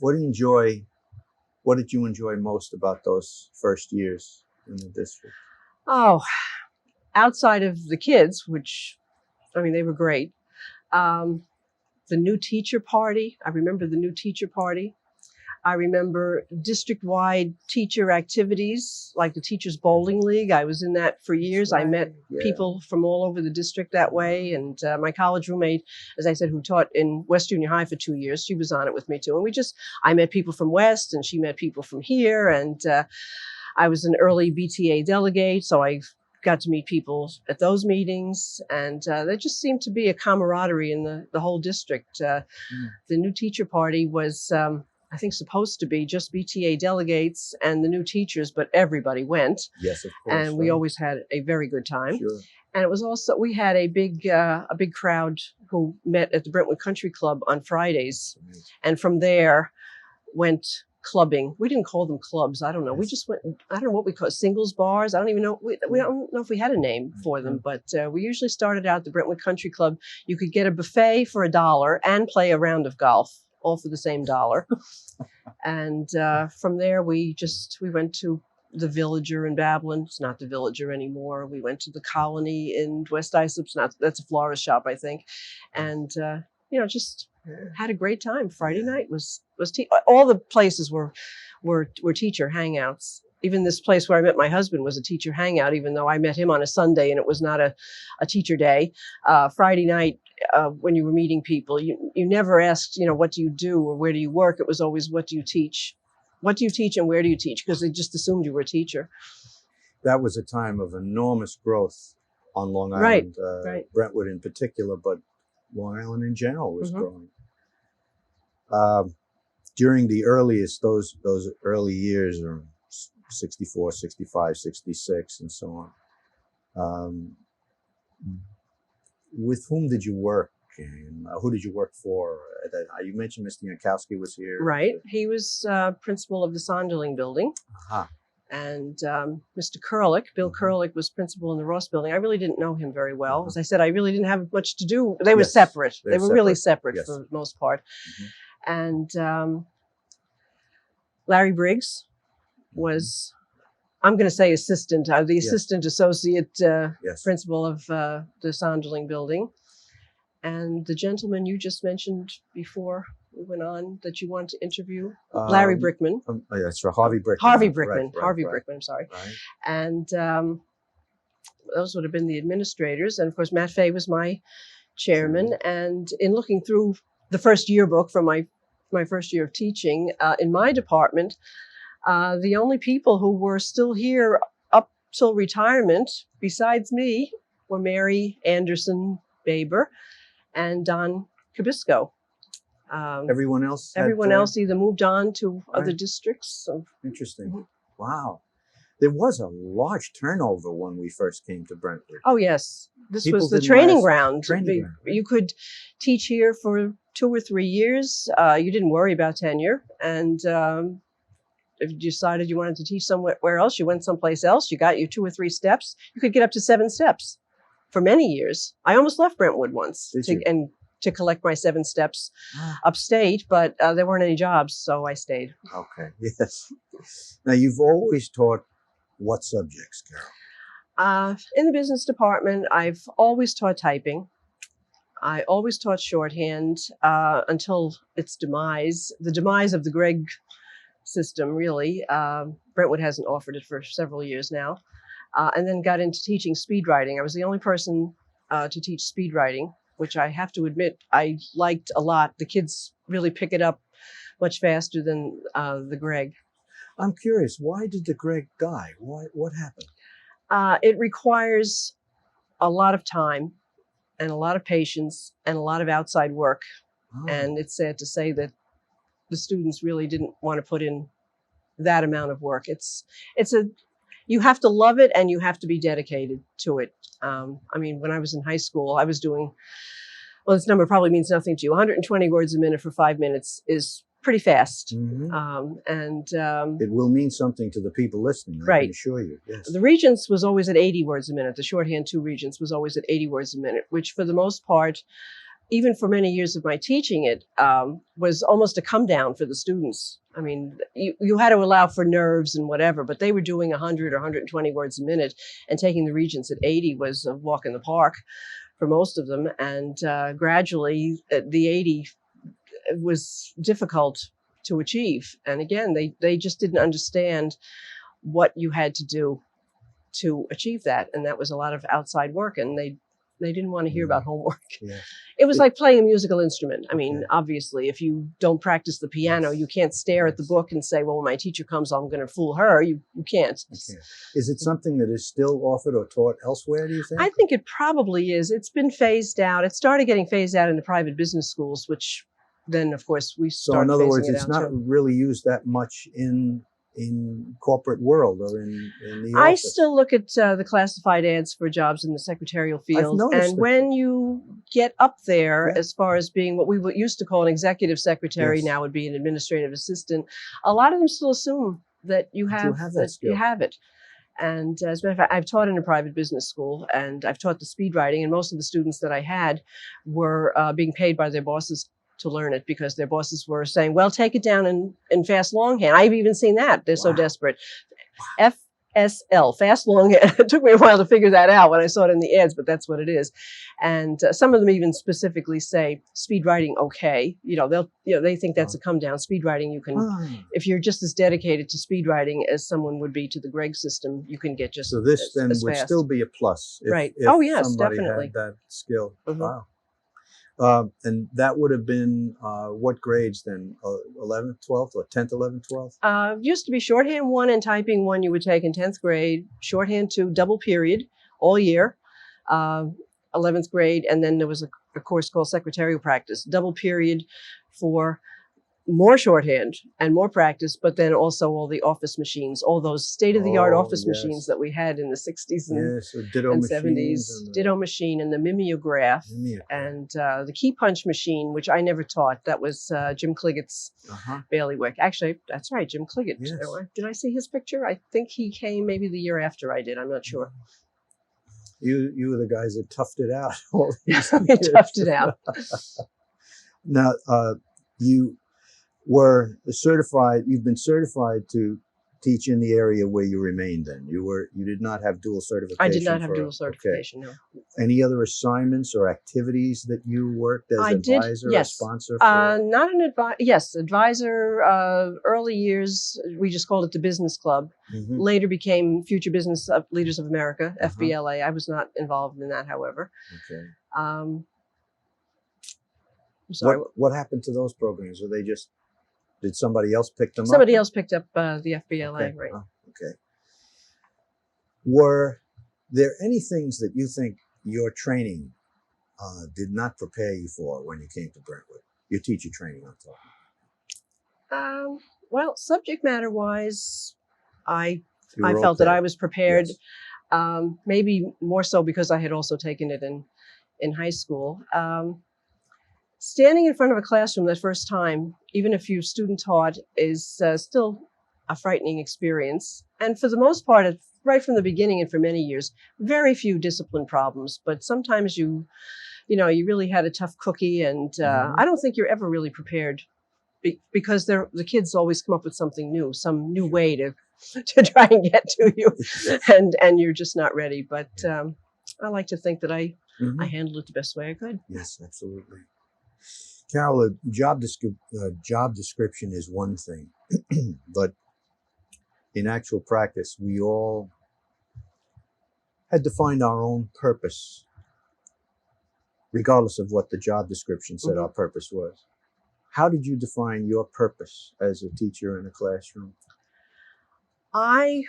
[SPEAKER 2] What did you enjoy most about those first years in the district?
[SPEAKER 3] Oh, outside of the kids, which, they were great. The new teacher party. I remember the new teacher party. I remember district-wide teacher activities, like the Teachers Bowling League. I was in that for years. I met people from all over the district that way. And my college roommate, as I said, who taught in West Junior High for 2 years, she was on it with me too. And I met people from West, and she met people from here. And I was an early BTA delegate, so I got to meet people at those meetings. And there just seemed to be a camaraderie in the whole district. The new teacher party was... I think supposed to be just BTA delegates and the new teachers, but everybody went.
[SPEAKER 2] Yes, of course.
[SPEAKER 3] And we always had a very good time.
[SPEAKER 2] Sure.
[SPEAKER 3] And it was also, we had a big crowd who met at the Brentwood Country Club on Fridays. And from there went clubbing. We didn't call them clubs. I don't know. We just went, I don't know what we call it, singles bars. I don't even know. We don't know if we had a name for them, but we usually started out at the Brentwood Country Club. You could get a buffet for $1 and play a round of golf, all for the same $1. And from there, we went to the Villager in Babylon. It's not the Villager anymore. We went to the Colony in West Islip. That's a florist shop, I think. And, just had a great time. Friday night was all the places were teacher hangouts. Even this place where I met my husband was a teacher hangout, even though I met him on a Sunday and it was not a teacher day. Friday night, when you were meeting people, you never asked, what do you do or where do you work? It was always, what do you teach? What do you teach and where do you teach? Because they just assumed you were a teacher.
[SPEAKER 2] That was a time of enormous growth on Long Island,
[SPEAKER 3] right.
[SPEAKER 2] Brentwood in particular, but Long Island in general was growing. During the earliest, those early years, or 64, 65, 66, and so on, with whom did you work? And who did you work for? You mentioned Mr. Yankowski was here.
[SPEAKER 3] Right. He was principal of the Sonderling building.
[SPEAKER 2] Uh-huh.
[SPEAKER 3] And Mr. Kurlick, Bill Kurlick, was principal in the Ross building. I really didn't know him very well. As I said, I really didn't have much to do. They were separate. They were really separate for the most part. And Larry Briggs was, I'm going to say assistant, the assistant associate principal of the Sonderling building. And the gentleman you just mentioned before we went on that you want to interview, Larry Brickman.
[SPEAKER 2] That's right, Harvey Brickman.
[SPEAKER 3] Harvey Brickman. Harvey
[SPEAKER 2] right.
[SPEAKER 3] Brickman, I'm sorry.
[SPEAKER 2] Right.
[SPEAKER 3] And those would have been the administrators. And of course, Matt Fay was my chairman. And in looking through the first yearbook from my first year of teaching in my department, the only people who were still here up till retirement, besides me, were Mary Anderson Baber and Don Cabisco.
[SPEAKER 2] Everyone else
[SPEAKER 3] either moved on to other districts. So.
[SPEAKER 2] Interesting. Wow. There was a large turnover when we first came to Brentwood.
[SPEAKER 3] Oh, yes. This was the training ground.
[SPEAKER 2] Right?
[SPEAKER 3] You could teach here for 2 or 3 years. You didn't worry about tenure. And if you decided you wanted to teach somewhere else, you went someplace else. You got your 2 or 3 steps. You could get up to 7 steps for many years. I almost left Brentwood once to collect my 7 steps upstate, but there weren't any jobs, so I stayed.
[SPEAKER 2] Okay, yes. Now, you've always taught what subjects, Carole?
[SPEAKER 3] In the business department, I've always taught typing. I always taught shorthand until its demise, the demise of the Gregg system, really. Brentwood hasn't offered it for several years now. And then got into teaching speed writing. I was the only person to teach speed writing, which I have to admit I liked a lot. The kids really pick it up much faster than the Gregg.
[SPEAKER 2] I'm curious, why did the Gregg die? What happened?
[SPEAKER 3] It requires a lot of time and a lot of patience and a lot of outside work. Oh. And it's sad to say that the students really didn't want to put in that amount of work. You have to love it and you have to be dedicated to it. When I was in high school, I was doing, this number probably means nothing to you. 120 words a minute for 5 minutes is pretty fast. Mm-hmm.
[SPEAKER 2] It will mean something to the people listening, I can assure you. Yes.
[SPEAKER 3] The Regents was always at 80 words a minute. The shorthand 2 Regents was always at 80 words a minute, which for the most part, even for many years of my teaching it, was almost a come down for the students. I mean, you had to allow for nerves and whatever, but they were doing 100 or 120 words a minute, and taking the Regents at 80 was a walk in the park for most of them. And gradually, the 80 was difficult to achieve. And again, they just didn't understand what you had to do to achieve that. And that was a lot of outside work, and they didn't want to hear about homework. Yeah. It was like playing a musical instrument. I mean, obviously, if you don't practice the piano, you can't stare at the book and say, well, when my teacher comes, I'm going to fool her. You can't.
[SPEAKER 2] Okay. Is it something that is still offered or taught elsewhere, do you think?
[SPEAKER 3] I think it probably is. It's been phased out. It started getting phased out in the private business schools, which then, of course, we started phasing it out.
[SPEAKER 2] So in other words, it's not really used that much in in corporate world or in the
[SPEAKER 3] I
[SPEAKER 2] office.
[SPEAKER 3] still look at the classified ads for jobs in the secretarial field.
[SPEAKER 2] noticed
[SPEAKER 3] And
[SPEAKER 2] that.
[SPEAKER 3] when you get up there,
[SPEAKER 2] Yeah.
[SPEAKER 3] as far as being what we used to call an executive secretary,
[SPEAKER 2] Yes.
[SPEAKER 3] now would be an administrative assistant, a lot of them still assume that you have
[SPEAKER 2] that skill.
[SPEAKER 3] you have it. And as a matter of fact, I've taught in a private business school, and I've taught the speed writing, and most of the students that I had were being paid by their bosses to learn it, because their bosses were saying, well, take it down in fast longhand. I've even seen that. They're so
[SPEAKER 2] Wow.
[SPEAKER 3] desperate. FSL, fast longhand. It took me a while to figure that out when I saw it in the ads, but that's what it is. And some of them even specifically say speed writing, okay. They think that's a come down. Speed writing, you can, if you're just as dedicated to speed writing as someone would be to the Greg system, you can get just
[SPEAKER 2] So this
[SPEAKER 3] as,
[SPEAKER 2] then
[SPEAKER 3] as
[SPEAKER 2] would
[SPEAKER 3] fast.
[SPEAKER 2] still be a plus. If,
[SPEAKER 3] Right.
[SPEAKER 2] If
[SPEAKER 3] Oh, yes,
[SPEAKER 2] somebody
[SPEAKER 3] definitely.
[SPEAKER 2] had that skill.
[SPEAKER 3] Mhm.
[SPEAKER 2] Wow. And that would have been what grades then? 11th, 12th, or 10th, 11th, 12th?
[SPEAKER 3] Used to be shorthand 1 and typing 1 you would take in 10th grade, shorthand 2, double period all year, 11th grade, and then there was a course called secretarial practice, double period for more shorthand and more practice, but then also all the office machines, all those state-of-the-art office machines that we had in the 60s and,
[SPEAKER 2] Yes, so ditto
[SPEAKER 3] and
[SPEAKER 2] machines
[SPEAKER 3] 70s.
[SPEAKER 2] and
[SPEAKER 3] Ditto machine and the mimeograph. And the key punch machine, which I never taught. That was Jim Cliggett's bailiwick. Actually, that's right, Jim Cliggett.
[SPEAKER 2] Yes.
[SPEAKER 3] Did I see his picture? I think he came maybe the year after I did. I'm not sure.
[SPEAKER 2] You were the guys that toughed it out. all these
[SPEAKER 3] We
[SPEAKER 2] years.
[SPEAKER 3] toughed it out.
[SPEAKER 2] Now, you were certified. You've been certified to teach in the area where you remained. Then you did not have dual certification.
[SPEAKER 3] I did not have dual certification.
[SPEAKER 2] Okay.
[SPEAKER 3] No.
[SPEAKER 2] Any other assignments or activities that you worked as advisor or
[SPEAKER 3] yes.
[SPEAKER 2] sponsor for?
[SPEAKER 3] Not an advisor. Yes, advisor. Early years, we just called it the business club.
[SPEAKER 2] Mhm.
[SPEAKER 3] Later became Future Business Leaders of America, FBLA. I was not involved in that, however.
[SPEAKER 2] Okay.
[SPEAKER 3] I'm sorry.
[SPEAKER 2] What happened to those programs? Were they just, did somebody else pick them up?
[SPEAKER 3] Somebody else picked up the FBLA,
[SPEAKER 2] Okay.
[SPEAKER 3] right?
[SPEAKER 2] Oh, okay. Were there any things that you think your training did not prepare you for when you came to Brentwood? Your teacher training, I'm talking.
[SPEAKER 3] Well, subject matter wise, I
[SPEAKER 2] You were
[SPEAKER 3] felt that
[SPEAKER 2] okay.
[SPEAKER 3] I was prepared.
[SPEAKER 2] Yes.
[SPEAKER 3] Maybe more so because I had also taken it in high school. Standing in front of a classroom that first time, even if you student taught, is still a frightening experience. And for the most part, right from the beginning and for many years, very few discipline problems. But sometimes you really had a tough cookie, and I don't think you're ever really prepared, because the kids always come up with something new, some new way to try and get to you, and you're just not ready. But I like to think that I handled it the best way I could.
[SPEAKER 2] Yes, absolutely. Carole, a job description is one thing, but in actual practice, we all had to find our own purpose, regardless of what the job description said our purpose was. How did you define your purpose as a teacher in a classroom?
[SPEAKER 3] I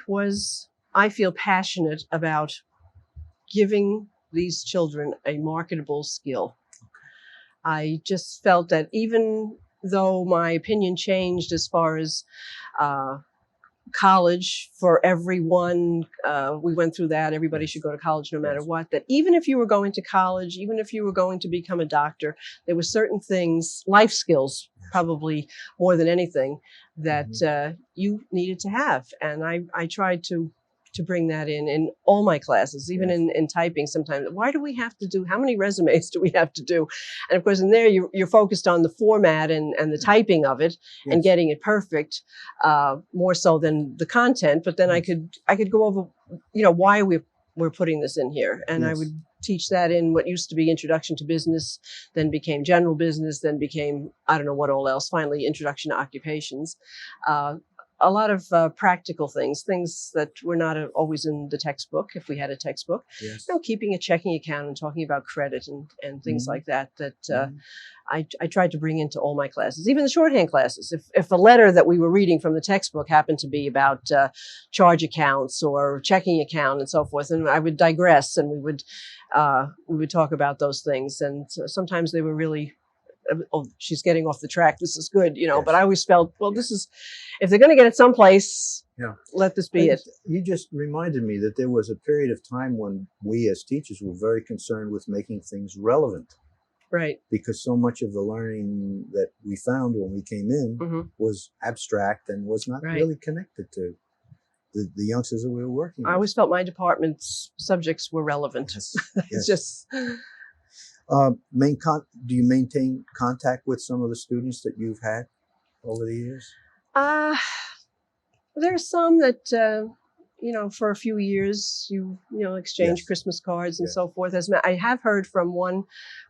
[SPEAKER 3] feel passionate about giving these children a marketable skill. I just felt that even though my opinion changed as far as college for everyone, we went through that, everybody should go to college no matter what, that even if you were going to college, even if you were going to become a doctor, there were certain things, life skills probably more than anything, that you needed to have. And I tried to bring that in all my classes, even in typing sometimes. Why do we have to do, how many resumes do we have to do? And of course, in there, you're focused on the format and the typing of it and getting it perfect, more so than the content. But then I could go over, why we're putting this in here. And I would teach that in what used to be Introduction to Business, then became General Business, then became, I don't know what all else, finally Introduction to Occupations. A lot of practical things that were not always in the textbook, if we had a textbook.
[SPEAKER 2] Yes.
[SPEAKER 3] Keeping a checking account and talking about credit and things like that, I tried to bring into all my classes, even the shorthand classes. If a letter that we were reading from the textbook happened to be about charge accounts or checking account and so forth, and I would digress and we would talk about those things. And sometimes they were really oh, she's getting off the track. This is good, you know.
[SPEAKER 2] Yes.
[SPEAKER 3] But I always felt, well,
[SPEAKER 2] Yes.
[SPEAKER 3] this is, if they're going to get it someplace,
[SPEAKER 2] Yeah.
[SPEAKER 3] let this be
[SPEAKER 2] And
[SPEAKER 3] it.
[SPEAKER 2] you just reminded me that there was a period of time when we as teachers were very concerned with making things relevant,
[SPEAKER 3] Right.
[SPEAKER 2] because so much of the learning that we found when we came in
[SPEAKER 3] Hmm.
[SPEAKER 2] was abstract and was not
[SPEAKER 3] Right.
[SPEAKER 2] really connected to the youngsters that we were working
[SPEAKER 3] I
[SPEAKER 2] with.
[SPEAKER 3] always felt my department's subjects were relevant.
[SPEAKER 2] Yes.
[SPEAKER 3] It's
[SPEAKER 2] Yes.
[SPEAKER 3] just,
[SPEAKER 2] Do you maintain contact with some of the students that you've had over the years?
[SPEAKER 3] there's some that, you know, for a few years you exchange
[SPEAKER 2] Yes.
[SPEAKER 3] Christmas cards and
[SPEAKER 2] Yes.
[SPEAKER 3] so forth. I have heard from one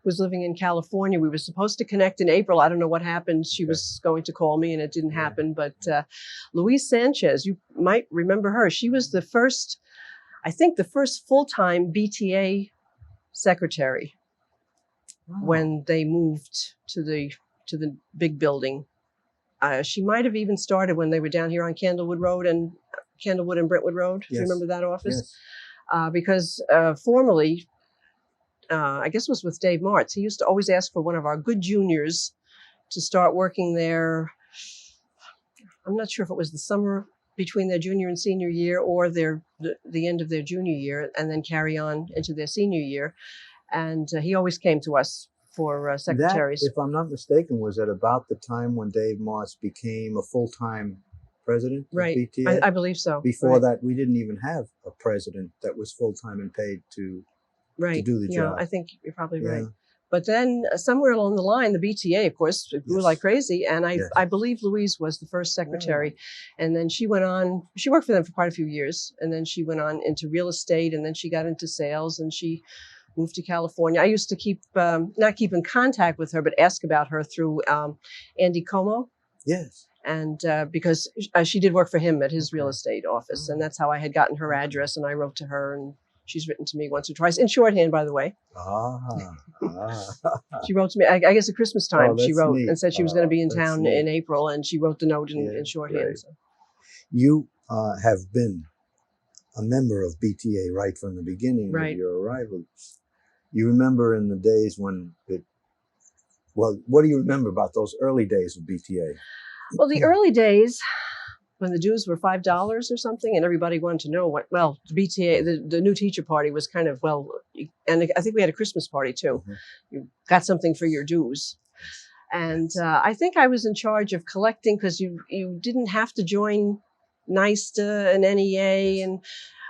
[SPEAKER 3] who's living in California. We were supposed to connect in April. I don't know what happened. She
[SPEAKER 2] Okay.
[SPEAKER 3] was going to call me and it didn't
[SPEAKER 2] Yeah.
[SPEAKER 3] happen. But Louise Sanchez, you might remember her. She was the first full-time BTA secretary
[SPEAKER 2] Oh.
[SPEAKER 3] when they moved to the big building. She might have even started when they were down here on Candlewood and Brentwood Road. If you
[SPEAKER 2] Yes.
[SPEAKER 3] remember that office,
[SPEAKER 2] Yes.
[SPEAKER 3] because formerly, I guess it was with Dave Martz. He used to always ask for one of our good juniors to start working there. I'm not sure if it was the summer between their junior and senior year, or the end of their junior year, and then carry on into their senior year. And he always came to us for secretaries.
[SPEAKER 2] That, if I'm not mistaken, was at about the time when Dave Moss became a full-time president
[SPEAKER 3] Right.
[SPEAKER 2] of BTA.
[SPEAKER 3] I believe so.
[SPEAKER 2] Before
[SPEAKER 3] Right.
[SPEAKER 2] that, we didn't even have a president that was full-time and paid to
[SPEAKER 3] Right.
[SPEAKER 2] do the
[SPEAKER 3] Yeah,
[SPEAKER 2] job.
[SPEAKER 3] I think you're probably
[SPEAKER 2] Yeah.
[SPEAKER 3] right. But then somewhere along the line, the BTA, of course, grew
[SPEAKER 2] Yes.
[SPEAKER 3] like crazy. And
[SPEAKER 2] Yes.
[SPEAKER 3] I believe Louise was the first secretary. And then she went on, she worked for them for quite a few years. And then she went on into real estate, and then she got into sales, and she moved to California. I used to not keep in contact with her, but ask about her through Andy Como.
[SPEAKER 2] Yes.
[SPEAKER 3] And because she did work for him at his real
[SPEAKER 2] Okay.
[SPEAKER 3] estate office. And that's how I had gotten her address. And I wrote to her, and she's written to me once or twice, in shorthand, by the way.
[SPEAKER 2] Ah.
[SPEAKER 3] She wrote to me, I guess at Christmas time, she
[SPEAKER 2] that's
[SPEAKER 3] wrote
[SPEAKER 2] neat.
[SPEAKER 3] and said she was going to be in
[SPEAKER 2] That's
[SPEAKER 3] town
[SPEAKER 2] neat.
[SPEAKER 3] in April, and she wrote the note
[SPEAKER 2] Yeah,
[SPEAKER 3] in shorthand.
[SPEAKER 2] great.
[SPEAKER 3] So.
[SPEAKER 2] You have been a member of BTA right from the beginning
[SPEAKER 3] Right.
[SPEAKER 2] of your arrival. You remember in the days when what do you remember about those early days of BTA?
[SPEAKER 3] Well, the early days, when the dues were $5 or something, and everybody wanted to know the BTA, the new teacher party was kind of, and I think we had a Christmas party too.
[SPEAKER 2] Mhm.
[SPEAKER 3] You got something for your dues. And I think I was in charge of collecting, because you didn't have to join NISTA and NEA, and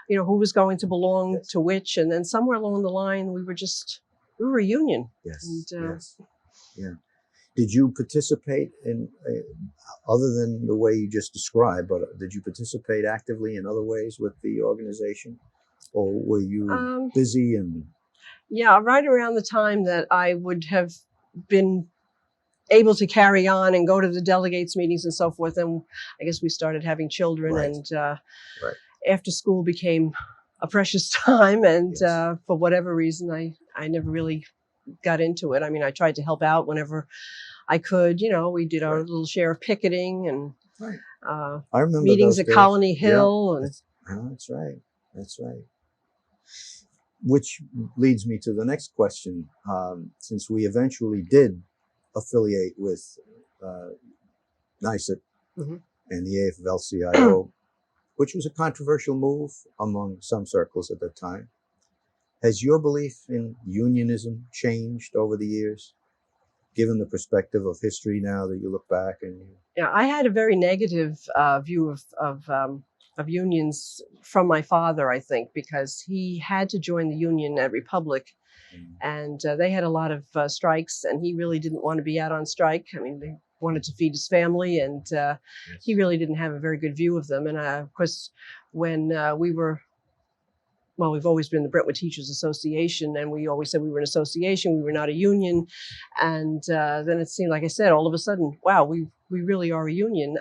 [SPEAKER 3] who was going to belong
[SPEAKER 2] Yes.
[SPEAKER 3] to which. And then somewhere along the line, we were a union.
[SPEAKER 2] Yes.
[SPEAKER 3] And,
[SPEAKER 2] Yes. Yeah. Did you participate in, other than the way you just described, but did you participate actively in other ways with the organization? Or were you busy and...
[SPEAKER 3] Yeah, right around the time that I would have been able to carry on and go to the delegates meetings and so forth, and I guess we started having children.
[SPEAKER 2] Right.
[SPEAKER 3] And
[SPEAKER 2] Right.
[SPEAKER 3] after school became a precious time, and
[SPEAKER 2] Yes.
[SPEAKER 3] for whatever reason, I never really got into it. I mean, I tried to help out whenever I could. We did our
[SPEAKER 2] Right.
[SPEAKER 3] little share of picketing and
[SPEAKER 2] Right. I remember
[SPEAKER 3] meetings
[SPEAKER 2] those
[SPEAKER 3] at
[SPEAKER 2] days.
[SPEAKER 3] Colony Hill.
[SPEAKER 2] Yeah.
[SPEAKER 3] And
[SPEAKER 2] That's right. That's right. Which leads me to the next question. Since we eventually did affiliate with NISET
[SPEAKER 3] Mhm.
[SPEAKER 2] and the AFL-CIO, which was a controversial move among some circles at that time, has your belief in unionism changed over the years, given the perspective of history now that you look back and...
[SPEAKER 3] yeah, I had a very negative view of unions from my father, I think, because he had to join the union at Republic, and they had a lot of strikes, and he really didn't want to be out on strike. I mean, they wanted to feed his family, and he really didn't have a very good view of them. And of course, when we've always been the Brentwood Teachers Association, and we always said we were an association, we were not a union. And then it seemed, like I said, all of a sudden, wow, we really are a union.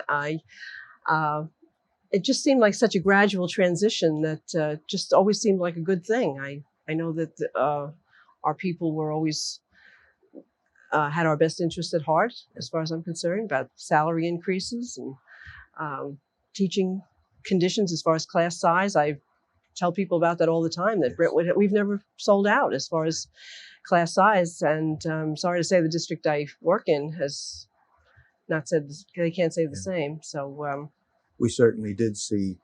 [SPEAKER 3] It just seemed like such a gradual transition that just always seemed like a good thing. I know that our people were always had our best interest at heart, as far as I'm concerned, about salary increases and teaching conditions as far as class size. I tell people about that all the time, that Brentwood, we've never sold out as far as class size. And sorry to say, the district I work in has not said they can't say the same. So
[SPEAKER 2] we certainly did see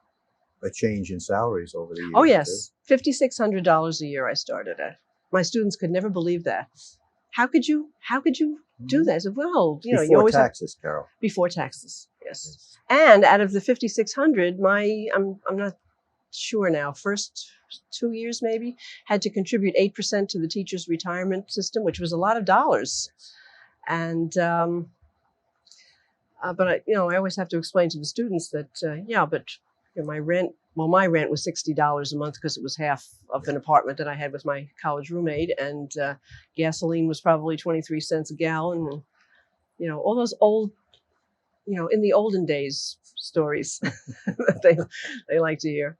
[SPEAKER 2] a change in salaries over the years.
[SPEAKER 3] oh yes, $5,600 a year I started at. My students could never believe that. How could you do that? I said, well, you know, you
[SPEAKER 2] Before
[SPEAKER 3] always
[SPEAKER 2] taxes, Carole.
[SPEAKER 3] before taxes, yes. And out of the 5,600, I'm not sure now, first 2 years maybe, had to contribute 8% to the teachers' retirement system, which was a lot of dollars. And but I always have to explain to the students that but my rent was $60 a month because it was half of an apartment that I had with my college roommate, and gasoline was probably 23 cents a gallon, and all those old, in the olden days stories that they like to hear.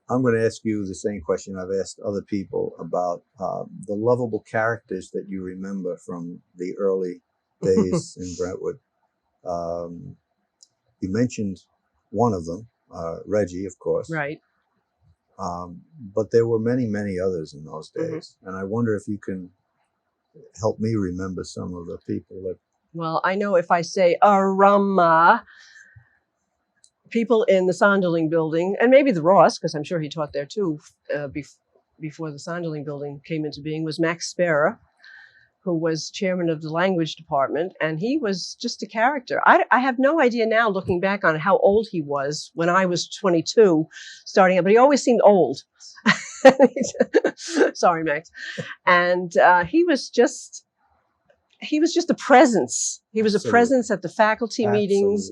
[SPEAKER 2] I'm going to ask you the same question I've asked other people about the lovable characters that you remember from the early days in Brentwood. You mentioned one of them, Reggie, of course.
[SPEAKER 3] Right.
[SPEAKER 2] But there were many, many others in those days. And I wonder if you can help me remember some of the people that...
[SPEAKER 3] Well, I know if I say people in the Sonderling building, and maybe the Ross, because I'm sure he taught there too, before the Sonderling building came into being, was Max Sparrow, who was chairman of the language department, and he was just a character. I have no idea now, looking back on how old he was when I was 22 starting out, but he always seemed old. Sorry, Max. And he was just a presence. He was a presence at the faculty meetings.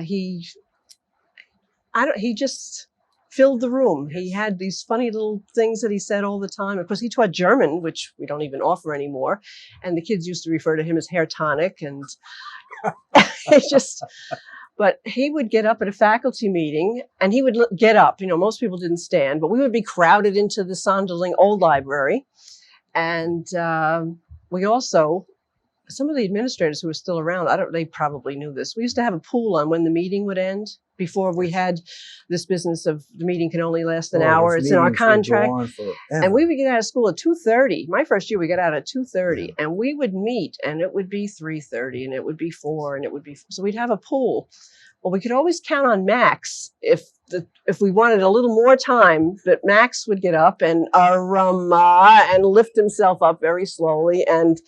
[SPEAKER 3] He just filled the room. He had these funny little things that he said all the time. Of course, he taught German, which we don't even offer anymore. And the kids used to refer to him as Hair Tonic. And but he would get up at a faculty meeting, and he would get up. Most people didn't stand, but we would be crowded into the Sonderling Old Library. And we also, some of the administrators who were still around, they probably knew this. We used to have a pool on when the meeting would end, before we had this business of the meeting can only last an hour. It's in our contract. And we would get out of school at 2:30. My first year, we got out at 2:30, and we would meet, and it would be 3:30, and it would be 4, and it would be, so we'd have a pool. Well, we could always count on Max if we wanted a little more time, that Max would get up and lift himself up very slowly and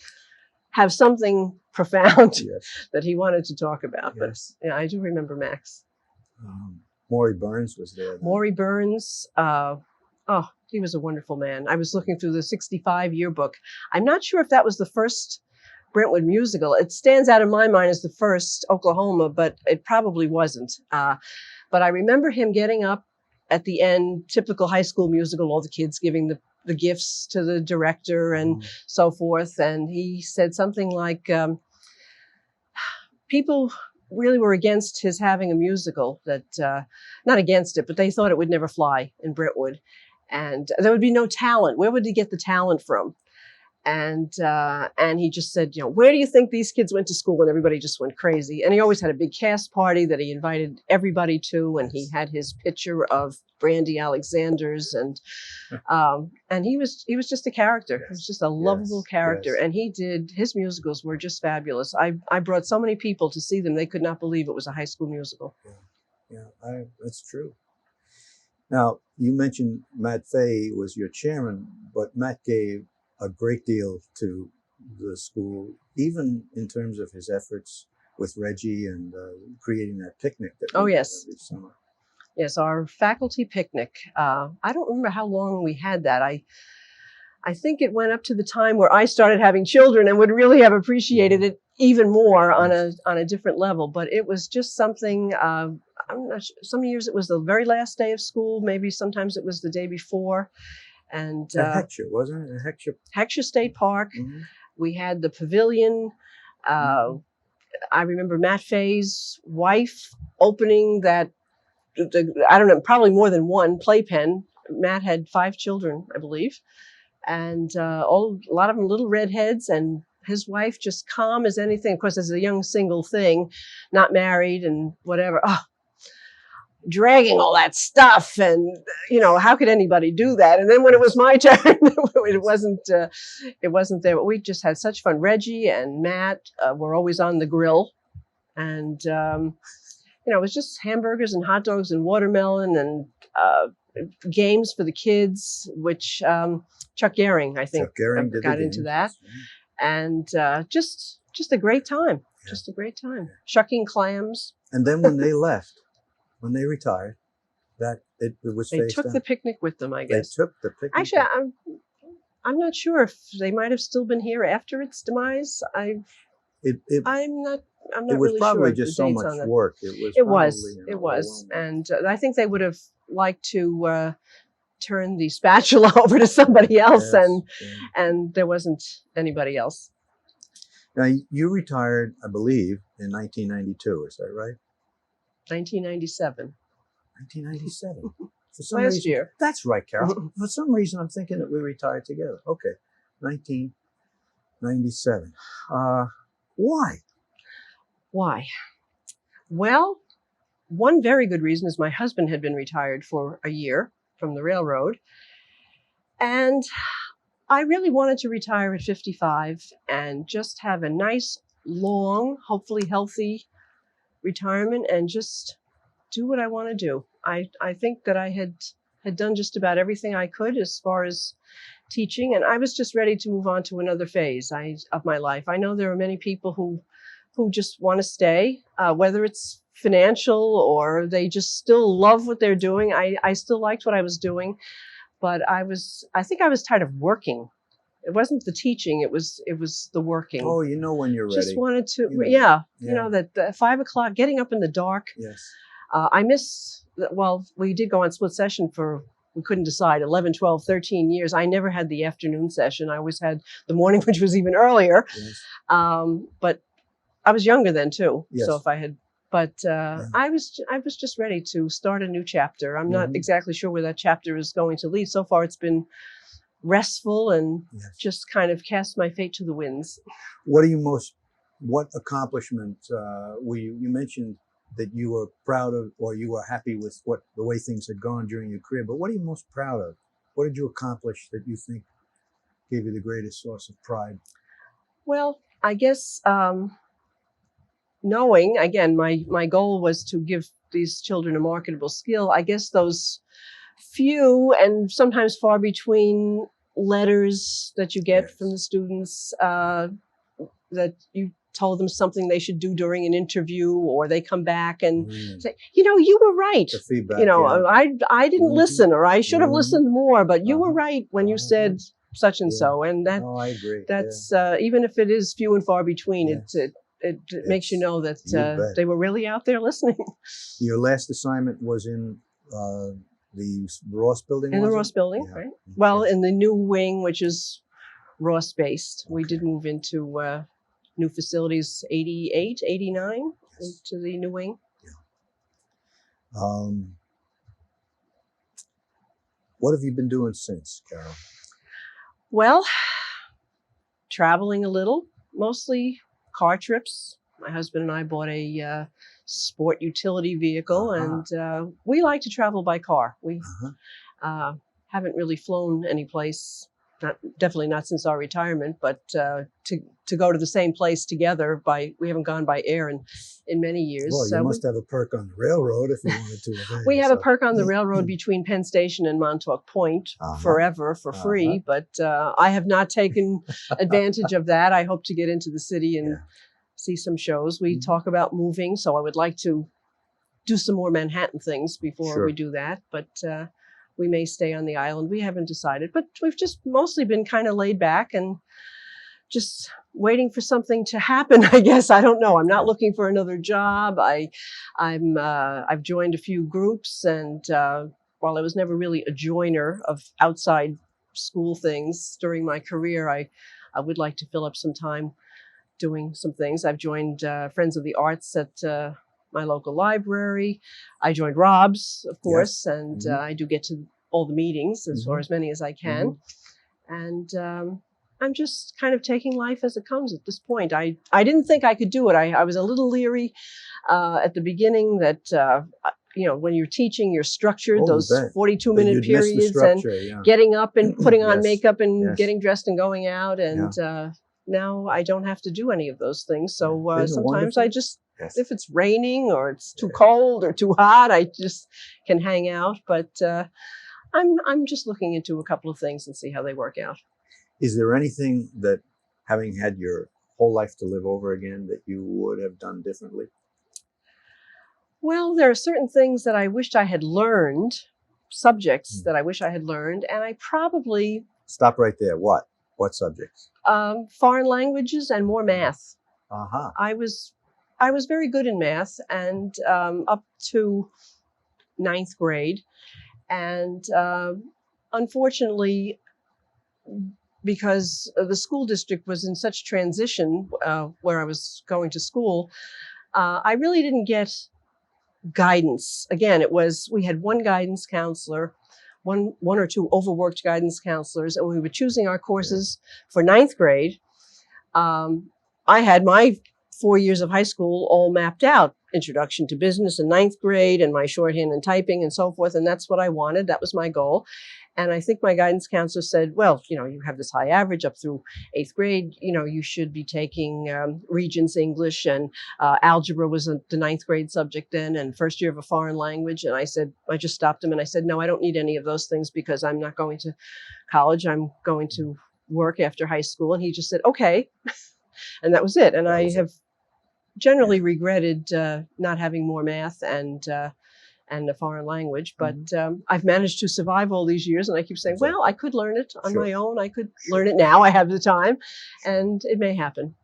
[SPEAKER 3] have something profound that he wanted to talk about. Yes. But yeah, I do remember Max.
[SPEAKER 2] Maury Burns was there.
[SPEAKER 3] Maury Burns, he was a wonderful man. I was looking through the 65 yearbook. I'm not sure if that was the first Brentwood musical. It stands out in my mind as the first Oklahoma, but it probably wasn't. But I remember him getting up at the end, typical high school musical, all the kids giving the gifts to the director and so forth. And he said something like, people really were against his having a musical, that not against it, but they thought it would never fly in Brentwood, and there would be no talent. Where would he get the talent from? And he just said, where do you think these kids went to school? And everybody just went crazy. And he always had a big cast party that he invited everybody to, and he had his picture of Brandy Alexander's, and he was just a character. He was just a lovable character. And his musicals were just fabulous. I brought so many people to see them, they could not believe it was a high school musical.
[SPEAKER 2] That's true. Now, you mentioned Matt Fay was your chairman, but Matt gave a great deal to the school, even in terms of his efforts with Reggie and creating that picnic that we have every summer.
[SPEAKER 3] Yes, our faculty picnic. I don't remember how long we had that. I think it went up to the time where I started having children and would really have appreciated it even more on a different level. But it was just something. I'm not sure, some years it was the very last day of school. Maybe sometimes it was the day before. And
[SPEAKER 2] Heckscher, wasn't it?
[SPEAKER 3] Heckscher State Park. We had the pavilion. I remember Matt Fay's wife opening that, I don't know, probably more than one playpen. Matt had 5 children, I believe. And a lot of them little redheads, and his wife just calm as anything. Of course, as a young single thing, not married and whatever. dragging all that stuff, and how could anybody do that? And then when it was my turn, it wasn't there. But we just had such fun. Reggie and Matt were always on the grill, and it was just hamburgers and hot dogs and watermelon and games for the kids, which Chuck Gehring, I think, got into that, and just a great time. Yeah. Just a great time. Shucking clams.
[SPEAKER 2] And then when they left, when they retired, it was
[SPEAKER 3] they took the picnic with them, I guess.
[SPEAKER 2] They took the picnic.
[SPEAKER 3] Actually, I'm not sure if they might have still been here after its demise. I'm not
[SPEAKER 2] it was
[SPEAKER 3] really
[SPEAKER 2] probably
[SPEAKER 3] sure
[SPEAKER 2] just so much work.
[SPEAKER 3] It was, and I think they would have liked to turn the spatula over to somebody else, and there wasn't anybody else.
[SPEAKER 2] Now, you retired, I believe, in 1992. Is that right?
[SPEAKER 3] 1997.
[SPEAKER 2] 1997. For some
[SPEAKER 3] Last
[SPEAKER 2] reason,
[SPEAKER 3] year.
[SPEAKER 2] That's right, Carole. For some reason, I'm thinking that we retired together. Okay, 1997. Why?
[SPEAKER 3] Why? Well, one very good reason is my husband had been retired for a year from the railroad. And I really wanted to retire at 55 and just have a nice, long, hopefully healthy retirement and just do what I want to do. I think that I had done just about everything I could as far as teaching, and I was just ready to move on to another phase of my life. I know there are many people who just want to stay, whether it's financial or they just still love what they're doing. I still liked what I was doing, but I think I was tired of working. It wasn't the teaching; it was the working.
[SPEAKER 2] Oh, when you're ready.
[SPEAKER 3] Just wanted to, that 5 o'clock, getting up in the dark.
[SPEAKER 2] Yes.
[SPEAKER 3] I miss. Well, we did go on split session for. We couldn't decide 11, 12, 13 years. I never had the afternoon session. I always had the morning, which was even earlier. Yes. But I was younger then too. Yes. So if I had, but I was just ready to start a new chapter. I'm not exactly sure where that chapter is going to lead. So far, it's been restful and just kind of cast my fate to the winds.
[SPEAKER 2] What accomplishment you mentioned that you were proud of, or you were happy with the way things had gone during your career, but what are you most proud of? What did you accomplish that you think gave you the greatest source of pride?
[SPEAKER 3] Well, I guess knowing, again, my goal was to give these children a marketable skill. I guess those few and sometimes far between letters that you get from the students that you told them something they should do during an interview, or they come back and say, you were right.
[SPEAKER 2] The feedback,
[SPEAKER 3] I didn't listen, or I should have listened more, but you were right when you said such and so. And that,
[SPEAKER 2] I agree.
[SPEAKER 3] That's even if it is few and far between, it makes you know that they were really out there listening.
[SPEAKER 2] Your last assignment was in the Ross building?
[SPEAKER 3] In the Ross building, right? Okay. Well, in the new wing, which is Ross based. We did move into new facilities 88, 89 into the new wing.
[SPEAKER 2] Yeah. What have you been doing since, Carole?
[SPEAKER 3] Well, traveling a little, mostly car trips. My husband and I bought a sport utility vehicle, and we like to travel by car. We haven't really flown any place. Definitely not since our retirement, but to go to the same place together we haven't gone by air in many years.
[SPEAKER 2] Well, you must have a perk on the railroad if you wanted to.
[SPEAKER 3] We have a perk on the railroad between Penn Station and Montauk Point forever for free, but I have not taken advantage of that. I hope to get into the city and see some shows. We talk about moving, so I would like to do some more Manhattan things before we do that, but we may stay on the island. We haven't decided, but we've just mostly been kind of laid back and just waiting for something to happen, I guess. I don't know. I'm not looking for another job. I've joined a few groups, and while I was never really a joiner of outside school things during my career, I would like to fill up some time doing some things. I've joined Friends of the Arts at my local library. I joined Rob's, of course, and I do get to all the meetings or as many as I can. And I'm just kind of taking life as it comes at this point. I didn't think I could do it. I was a little leery at the beginning that when you're teaching, you're structured,
[SPEAKER 2] Oh, you
[SPEAKER 3] those
[SPEAKER 2] bet.
[SPEAKER 3] 42-minute
[SPEAKER 2] You'd miss the
[SPEAKER 3] periods and
[SPEAKER 2] structure, yeah.
[SPEAKER 3] getting up and putting on
[SPEAKER 2] Yes,
[SPEAKER 3] makeup and
[SPEAKER 2] yes.
[SPEAKER 3] getting dressed and going out. And now I don't have to do any of those things. So
[SPEAKER 2] Isn't it
[SPEAKER 3] sometimes
[SPEAKER 2] wonderful?
[SPEAKER 3] I just,
[SPEAKER 2] Yes.
[SPEAKER 3] if it's raining or it's too cold or too hot, I just can hang out. But I'm just looking into a couple of things and see how they work out.
[SPEAKER 2] Is there anything that, having had your whole life to live over again, that you would have done differently?
[SPEAKER 3] Well, there are certain things that I wished I had learned, subjects that I wish I had learned, and I probably...
[SPEAKER 2] Stop right there. What? What subjects?
[SPEAKER 3] Foreign languages and more math.
[SPEAKER 2] Uh-huh.
[SPEAKER 3] I was very good in math and up to 9th grade. And unfortunately, because the school district was in such transition where I was going to school, I really didn't get guidance. Again, we had one guidance counselor, one or two overworked guidance counselors, and we were choosing our courses for 9th grade. I had my 4 years of high school all mapped out, introduction to business in 9th grade and my shorthand and typing and so forth. And that's what I wanted. That was my goal. And I think my guidance counselor said, well, you have this high average up through 8th grade. You should be taking Regents English, and algebra was the 9th grade subject then, and first year of a foreign language. And I just stopped him and I said, no, I don't need any of those things because I'm not going to college. I'm going to work after high school. And he just said, okay. And that was it. And I have generally regretted not having more math and a foreign language, but I've managed to survive all these years. And I keep saying, well, I could learn it on my own. I could learn it now. I have the time, and it may happen.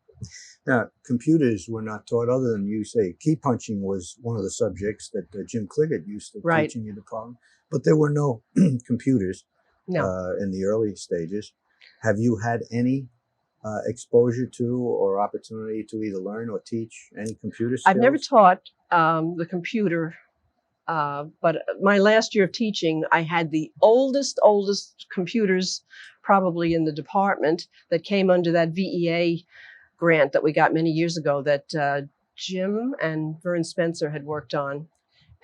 [SPEAKER 2] Now, computers were not taught, other than you say key punching was one of the subjects that Jim Cliggott used to teach in your department, but there were no computers in the early stages. Have you had any exposure to or opportunity to either learn or teach any computer skills?
[SPEAKER 3] I've never taught the computer, but my last year of teaching, I had the oldest computers probably in the department that came under that VEA grant that we got many years ago that Jim and Vern Spencer had worked on.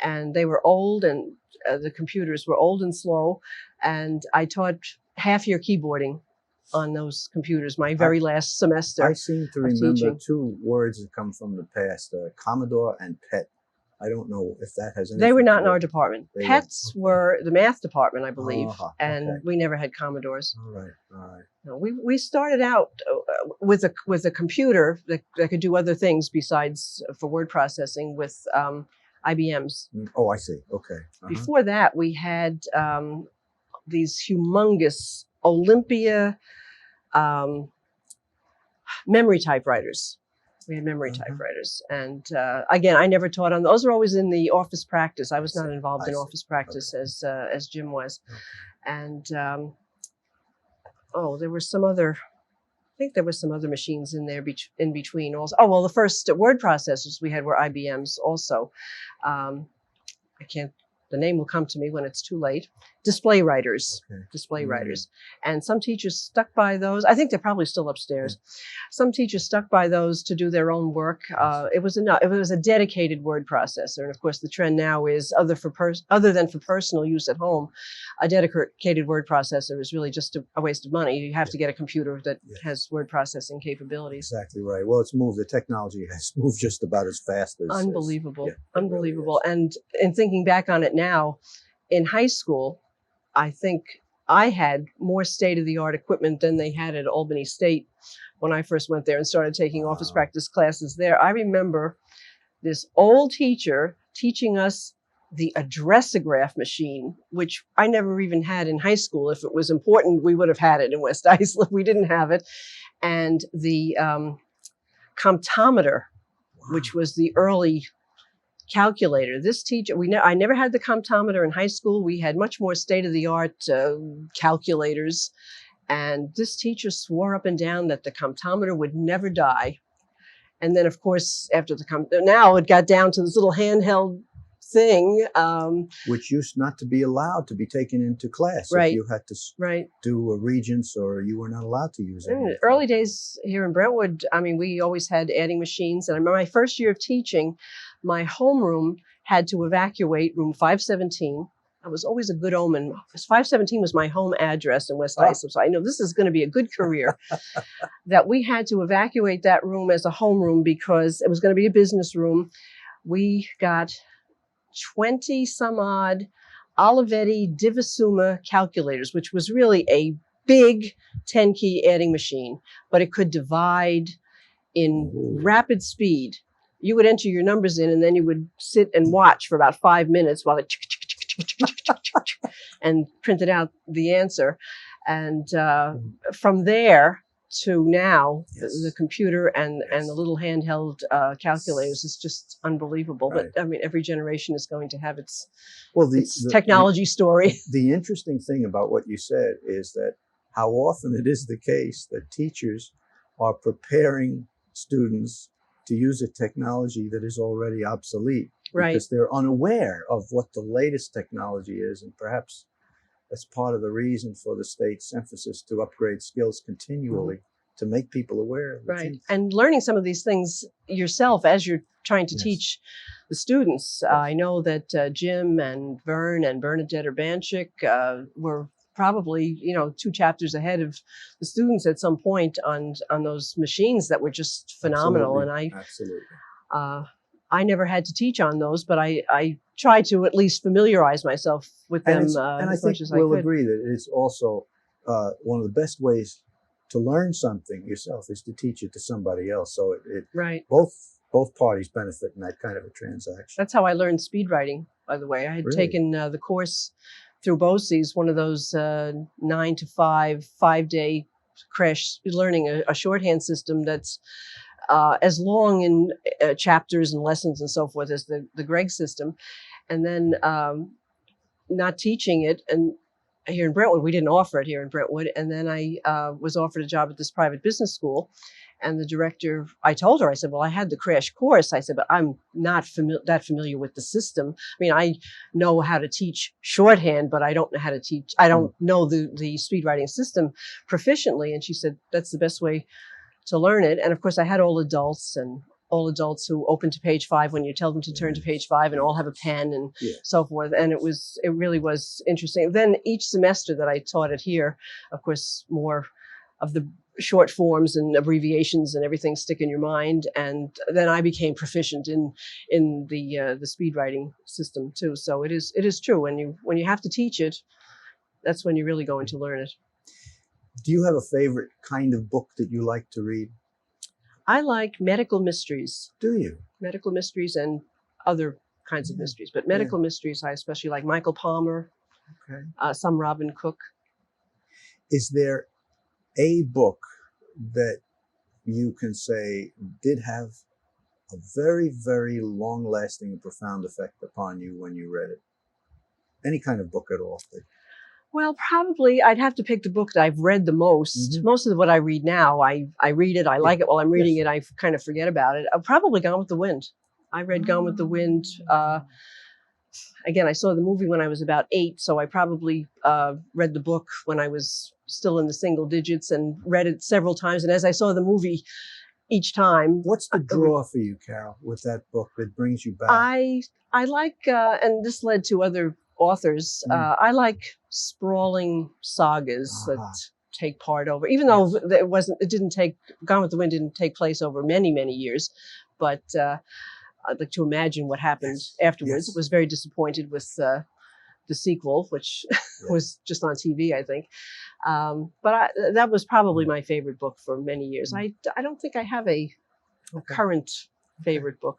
[SPEAKER 3] And they were old, and the computers were old and slow. And I taught half-year keyboarding on those computers my very last semester.
[SPEAKER 2] I seem to remember two words that come from the past, Commodore and PET. I don't know if that has anything.
[SPEAKER 3] They were not in our department. Pets were the math department, I believe, and we never had Commodores.
[SPEAKER 2] All right.
[SPEAKER 3] No, we started out with a computer that could do other things besides for word processing with IBMs.
[SPEAKER 2] Oh, I see. Okay.
[SPEAKER 3] Before that, we had these humongous Olympia memory typewriters. We had memory typewriters. And again, I never taught on those. Are always in the office practice. I was not involved in office practice as Jim was. And there were some other, I think there were some other machines in there in between also. Oh, well, the first word processors we had were IBMs also. The name will come to me when it's too late. Display writers. And some teachers stuck by those. I think they're probably still upstairs. Some teachers stuck by those to do their own work. It was a dedicated word processor. And of course, the trend now is other than for personal use at home, a dedicated word processor is really just a waste of money. You have to get a computer that has word processing capabilities.
[SPEAKER 2] Exactly right. Well, it's moved. The technology has moved just about as fast as...
[SPEAKER 3] Unbelievable. Unbelievable.
[SPEAKER 2] Really,
[SPEAKER 3] and in thinking back on it now, in high school, I think I had more state-of-the-art equipment than they had at Albany State when I first went there and started taking office practice classes there. I remember this old teacher teaching us the addressograph machine, which I never even had in high school. If it was important, we would have had it in West Islip. We didn't have it. And the comptometer, which was the early calculator. This teacher, I never had the comptometer in high school. We had much more state-of-the-art calculators. And this teacher swore up and down that the comptometer would never die. And then, of course, after now it got down to this little handheld thing.
[SPEAKER 2] Which used not to be allowed to be taken into class.
[SPEAKER 3] Right.
[SPEAKER 2] If you had to
[SPEAKER 3] Right.
[SPEAKER 2] do a regents, or you were not allowed to use it.
[SPEAKER 3] In the early days here in Brentwood, I mean, we always had adding machines. And I remember my first year of teaching, my homeroom had to evacuate room 517. That was always a good omen. 517 was my home address in West Islip, so I know this is going to be a good career. That we had to evacuate that room as a homeroom because it was going to be a business room. We got 20 some odd Olivetti Divisuma calculators, which was really a big 10-key adding machine, but it could divide in rapid speed. You would enter your numbers in, and then you would sit and watch for about 5 minutes while it and printed out the answer. And from there to now, the computer and the little handheld calculators is just unbelievable.
[SPEAKER 2] Right.
[SPEAKER 3] But I mean, every generation is going to have its
[SPEAKER 2] the
[SPEAKER 3] technology story.
[SPEAKER 2] The interesting thing about what you said is that how often it is the case that teachers are preparing students to use a technology that is already obsolete,
[SPEAKER 3] Right.
[SPEAKER 2] because they're unaware of what the latest technology is, and perhaps that's part of the reason for the state's emphasis to upgrade skills continually to make people aware of the
[SPEAKER 3] Right.
[SPEAKER 2] things.
[SPEAKER 3] And learning some of these things yourself as you're trying to teach the students. I know that Jim and Vern and Bernadette Urbanchik were probably, 2 chapters ahead of the students at some point on those machines that were just phenomenal.
[SPEAKER 2] Absolutely.
[SPEAKER 3] And I never had to teach on those, but I tried to at least familiarize myself with them
[SPEAKER 2] And I
[SPEAKER 3] as
[SPEAKER 2] think
[SPEAKER 3] much as I
[SPEAKER 2] we'll
[SPEAKER 3] could.
[SPEAKER 2] agree that it's also one of the best ways to learn something yourself is to teach it to somebody else. So it
[SPEAKER 3] Right.
[SPEAKER 2] both parties benefit in that kind of a transaction.
[SPEAKER 3] That's how I learned speed writing, by the way. I had
[SPEAKER 2] Really?
[SPEAKER 3] taken the course through BOCES, one of those 9 to 5, 5-day crash, learning a shorthand system that's as long in chapters and lessons and so forth as the Gregg system. And then not teaching it. And here in Brentwood, we didn't offer it here in Brentwood. And then I was offered a job at this private business school. And the director, I told her, I said, well, I had the crash course. I said, but I'm not that familiar with the system. I mean, I know how to teach shorthand, but I don't know how to teach. I don't know the speed writing system proficiently. And she said, that's the best way to learn it. And of course, I had all adults who open to page 5 when you tell them to turn to page 5, and all have a pen and so forth. And it really was interesting. Then each semester that I taught it here, of course, more of the short forms and abbreviations and everything stick in your mind. And then I became proficient in the speed writing system too. So it is true. When you have to teach it, that's when you're really going to learn it.
[SPEAKER 2] Do you have a favorite kind of book that you like to read?
[SPEAKER 3] I like medical mysteries.
[SPEAKER 2] Do you?
[SPEAKER 3] Medical mysteries and other kinds of mysteries. But medical mysteries, I especially like Michael Palmer, some Robin Cook.
[SPEAKER 2] Is there a book that you can say did have a very, very long-lasting and profound effect upon you when you read it? Any kind of book at all?
[SPEAKER 3] Well, probably I'd have to pick the book that I've read the most.
[SPEAKER 2] Mm-hmm.
[SPEAKER 3] Most of what I read now, I read it, I like it while I'm reading it, I kind of forget about it. Probably Gone with the Wind. I read Gone with the Wind. Again, I saw the movie when I was about 8, so I probably read the book when I was still in the single digits and read it several times. And as I saw the movie each time.
[SPEAKER 2] What's the draw for you, Carole, with that book that brings you back?
[SPEAKER 3] I like, and this led to other authors, I like sprawling sagas that take part over, even though Gone with the Wind didn't take place over many, many years, but I'd like to imagine what happened afterwards. Was very disappointed with the sequel, which was just on TV, I think. But that was probably my favorite book for many years. I don't think I have a current favorite book.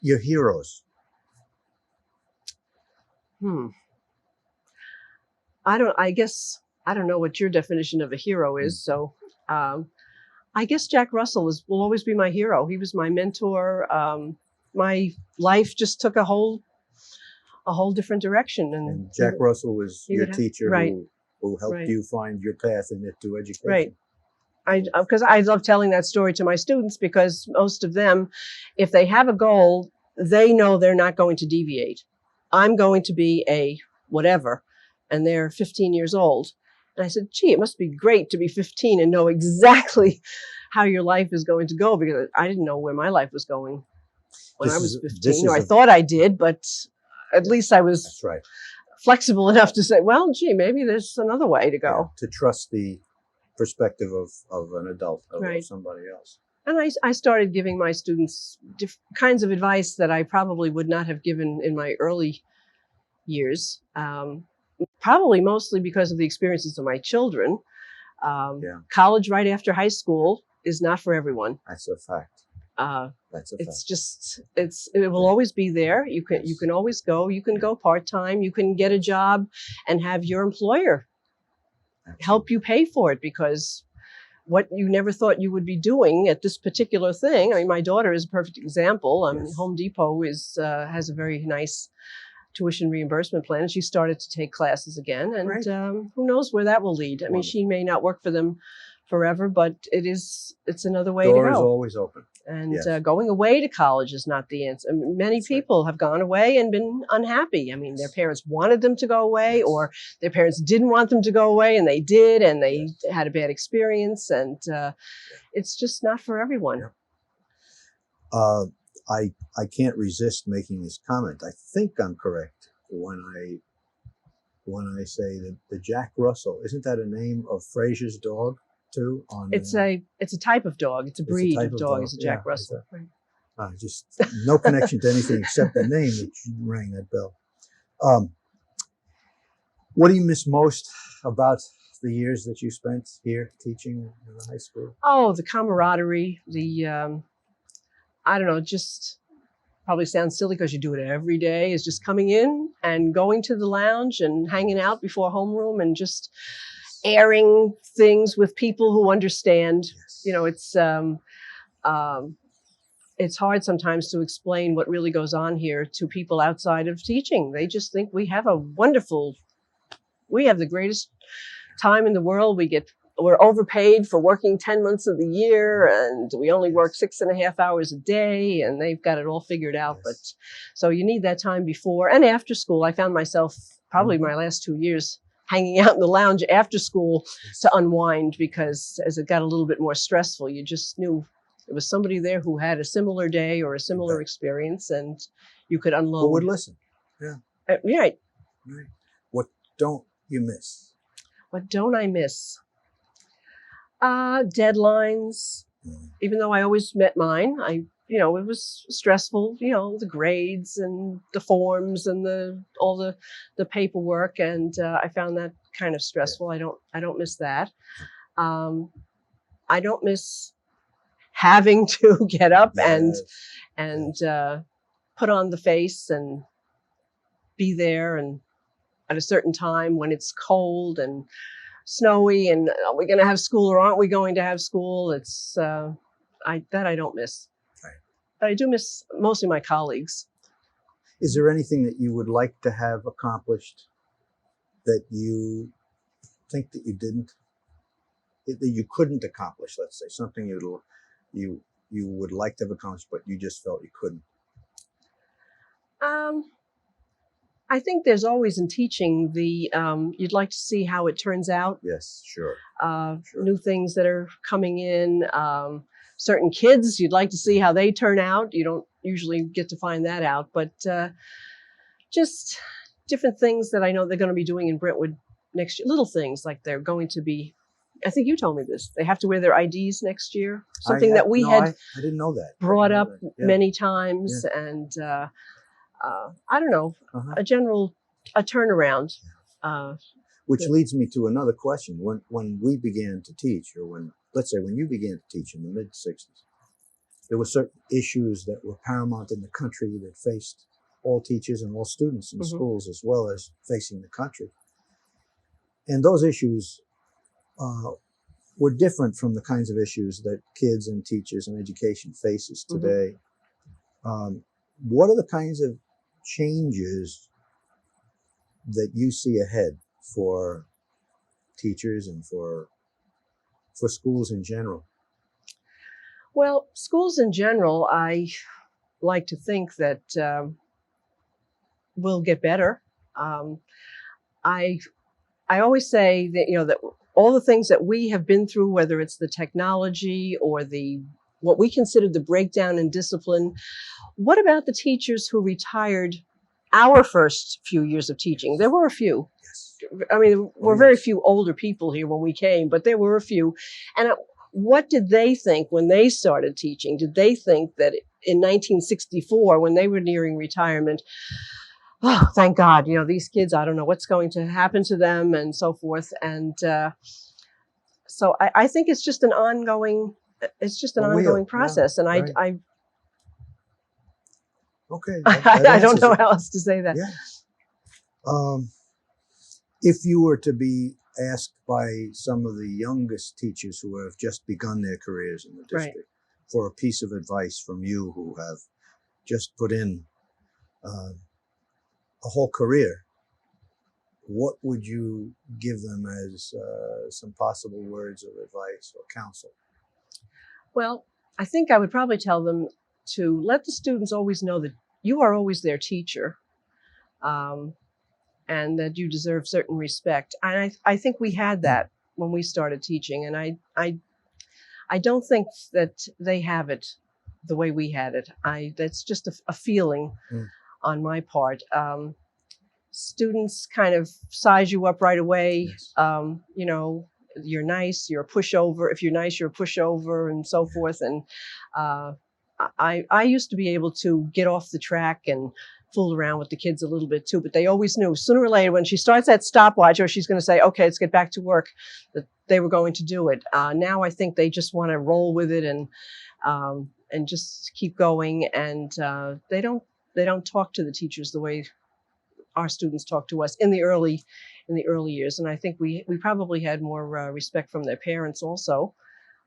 [SPEAKER 2] Your heroes.
[SPEAKER 3] I don't know what your definition of a hero is. So I guess Jack Russell will always be my hero. He was my mentor. My life just took a whole different direction. And
[SPEAKER 2] Jack Russell was your teacher who helped you find your path into education.
[SPEAKER 3] Right. Because I love telling that story to my students, because most of them, if they have a goal, they know they're not going to deviate. I'm going to be a whatever, and they're 15 years old. And I said, gee, it must be great to be 15 and know exactly how your life is going to go, because I didn't know where my life was going when I was 15. Or I thought I did, but at least I was
[SPEAKER 2] That's right.
[SPEAKER 3] flexible enough to say, well, gee, maybe there's another way to go.
[SPEAKER 2] Yeah, to trust the perspective of an adult, of
[SPEAKER 3] Right.
[SPEAKER 2] somebody else.
[SPEAKER 3] And I started giving my students kinds of advice that I probably would not have given in my early years, probably mostly because of the experiences of my children. College right after high school is not for everyone.
[SPEAKER 2] That's a fact. That's a fact.
[SPEAKER 3] It's just, it will always be there. You can always go. You can go part-time. You can get a job and have your employer help you pay for it, because what you never thought you would be doing at this particular thing. I mean, my daughter is a perfect example. Home Depot has a very nice tuition reimbursement plan, and she started to take classes again. And who knows where that will lead? I mean, she may not work for them forever, but it's another way to go.
[SPEAKER 2] Door is always open.
[SPEAKER 3] And going away to college is not the answer. I mean, many people have gone away and been unhappy. I mean, their parents wanted them to go away, or their parents didn't want them to go away, and they did, and they had a bad experience. And it's just not for everyone.
[SPEAKER 2] I can't resist making this comment. I think I'm correct when I say that the Jack Russell, isn't that a name of Fraser's dog too?
[SPEAKER 3] It's a type of dog. It's a breed of dog. It's a Jack Russell.
[SPEAKER 2] Just no connection to anything except the name that rang that bell. What do you miss most about the years that you spent here teaching in the high school?
[SPEAKER 3] Oh, the camaraderie, I don't know, just probably sounds silly because you do it every day, is just coming in and going to the lounge and hanging out before homeroom and just airing things with people who understand.
[SPEAKER 2] Yes.
[SPEAKER 3] You know, it's hard sometimes to explain what really goes on here to people outside of teaching. They just think we have the greatest time in the world. We're overpaid for working 10 months of the year, and we only work 6.5 hours a day, and they've got it all figured out.
[SPEAKER 2] Yes.
[SPEAKER 3] But so you need that time before and after school. I found myself probably my last 2 years hanging out in the lounge after school to unwind, because as it got a little bit more stressful, you just knew there was somebody there who had a similar day or a similar experience, and you could unload.
[SPEAKER 2] Who would listen? Yeah.
[SPEAKER 3] Right.
[SPEAKER 2] What don't you miss?
[SPEAKER 3] What don't I miss? Deadlines. Even though I always met mine, it was stressful, the grades and the forms and all the paperwork. And I found that kind of stressful. I don't miss that. I don't miss having to get up and put on the face and be there and at a certain time when it's cold and snowy, and are we going to have school or aren't we going to have school? It's I don't miss.
[SPEAKER 2] Right.
[SPEAKER 3] But I do miss mostly my colleagues.
[SPEAKER 2] Is there anything that you would like to have accomplished that you think that you didn't, that you couldn't accomplish? Let's say something you would like to have accomplished, but you just felt you couldn't.
[SPEAKER 3] I think there's always in teaching you'd like to see how it turns out.
[SPEAKER 2] Yes, sure.
[SPEAKER 3] New things that are coming in. Certain kids, you'd like to see how they turn out. You don't usually get to find that out, but just different things that I know they're going to be doing in Brentwood next year. Little things like they're going to be, I think you told me this, they have to wear their IDs next year. Something that we had
[SPEAKER 2] I didn't know that.
[SPEAKER 3] Brought up many times. Yeah. And I don't know, a turnaround.
[SPEAKER 2] Which leads me to another question. When we began to teach, or let's say when you began to teach in the mid-'60s, there were certain issues that were paramount in the country that faced all teachers and all students in schools, as well as facing the country. And those issues were different from the kinds of issues that kids and teachers and education faces today. What are the kinds of changes that you see ahead for teachers and for schools in general?
[SPEAKER 3] Well, schools in general, I like to think that we'll get better. I always say that, that all the things that we have been through, whether it's the technology or what we consider the breakdown in discipline, what about the teachers who retired our first few years of teaching? There were a few.
[SPEAKER 2] Yes.
[SPEAKER 3] I mean, there were very few older people here when we came, but there were a few. And what did they think when they started teaching? Did they think that in 1964, when they were nearing retirement, oh, thank God, these kids, I don't know what's going to happen to them and so forth. And so I think it's just an ongoing, process. And
[SPEAKER 2] right. Okay.
[SPEAKER 3] I don't know how else to say that.
[SPEAKER 2] Yeah. If you were to be asked by some of the youngest teachers who have just begun their careers in the district for a piece of advice from you who have just put in a whole career, what would you give them as some possible words of advice or counsel?
[SPEAKER 3] Well, I think I would probably tell them to let the students always know that you are always their teacher, and that you deserve certain respect. And I think we had that when we started teaching, and I don't think that they have it the way we had it. That's just a feeling on my part. Students kind of size you up right away. Yes. You're nice, you're a pushover. If you're nice, you're a pushover, and so forth. And I used to be able to get off the track and fool around with the kids a little bit too, but they always knew sooner or later when she starts that stopwatch, or she's going to say, okay, let's get back to work, that they were going to do it. Now I think they just want to roll with it and just keep going. And they don't talk to the teachers the way our students talk to us in the early years. And I think we probably had more respect from their parents also.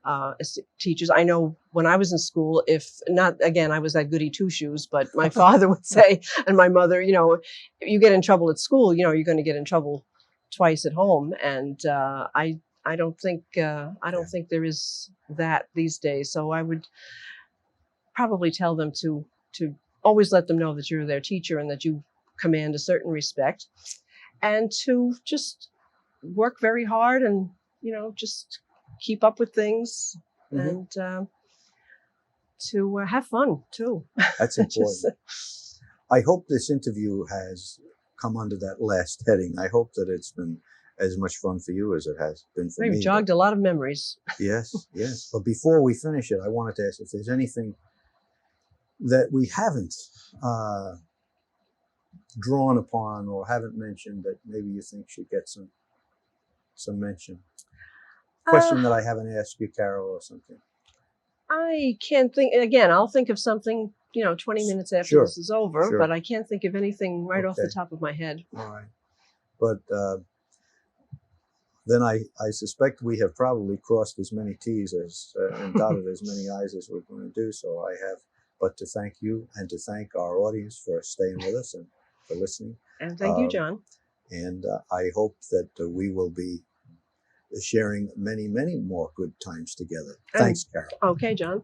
[SPEAKER 3] As teachers, I know when I was in school, if not, again, I was that goody two shoes, but my father would say, and my mother, if you get in trouble at school, you're going to get in trouble twice at home. And I don't think there is that these days. So I would probably tell them to always let them know that you're their teacher and that you command a certain respect, and to just work very hard and just keep up with things, and to have fun too.
[SPEAKER 2] That's important. I hope this interview has come under that last heading. I hope that it's been as much fun for you as it has been for me.
[SPEAKER 3] We've jogged a lot of memories.
[SPEAKER 2] Yes. But before we finish it, I wanted to ask if there's anything that we haven't drawn upon or haven't mentioned that maybe you think should get some mention. Question that I haven't asked you, Carole, or something.
[SPEAKER 3] I can't think. Again, I'll think of something, 20 minutes after this is over, but I can't think of anything right off the top of my head.
[SPEAKER 2] All right. But then I suspect we have probably crossed as many T's and dotted as many I's as we're going to do. So I have but to thank you and to thank our audience for staying with us and for listening.
[SPEAKER 3] And thank you, John.
[SPEAKER 2] And I hope that we will be sharing many, many more good times together. Thanks, Carole.
[SPEAKER 3] Okay, John.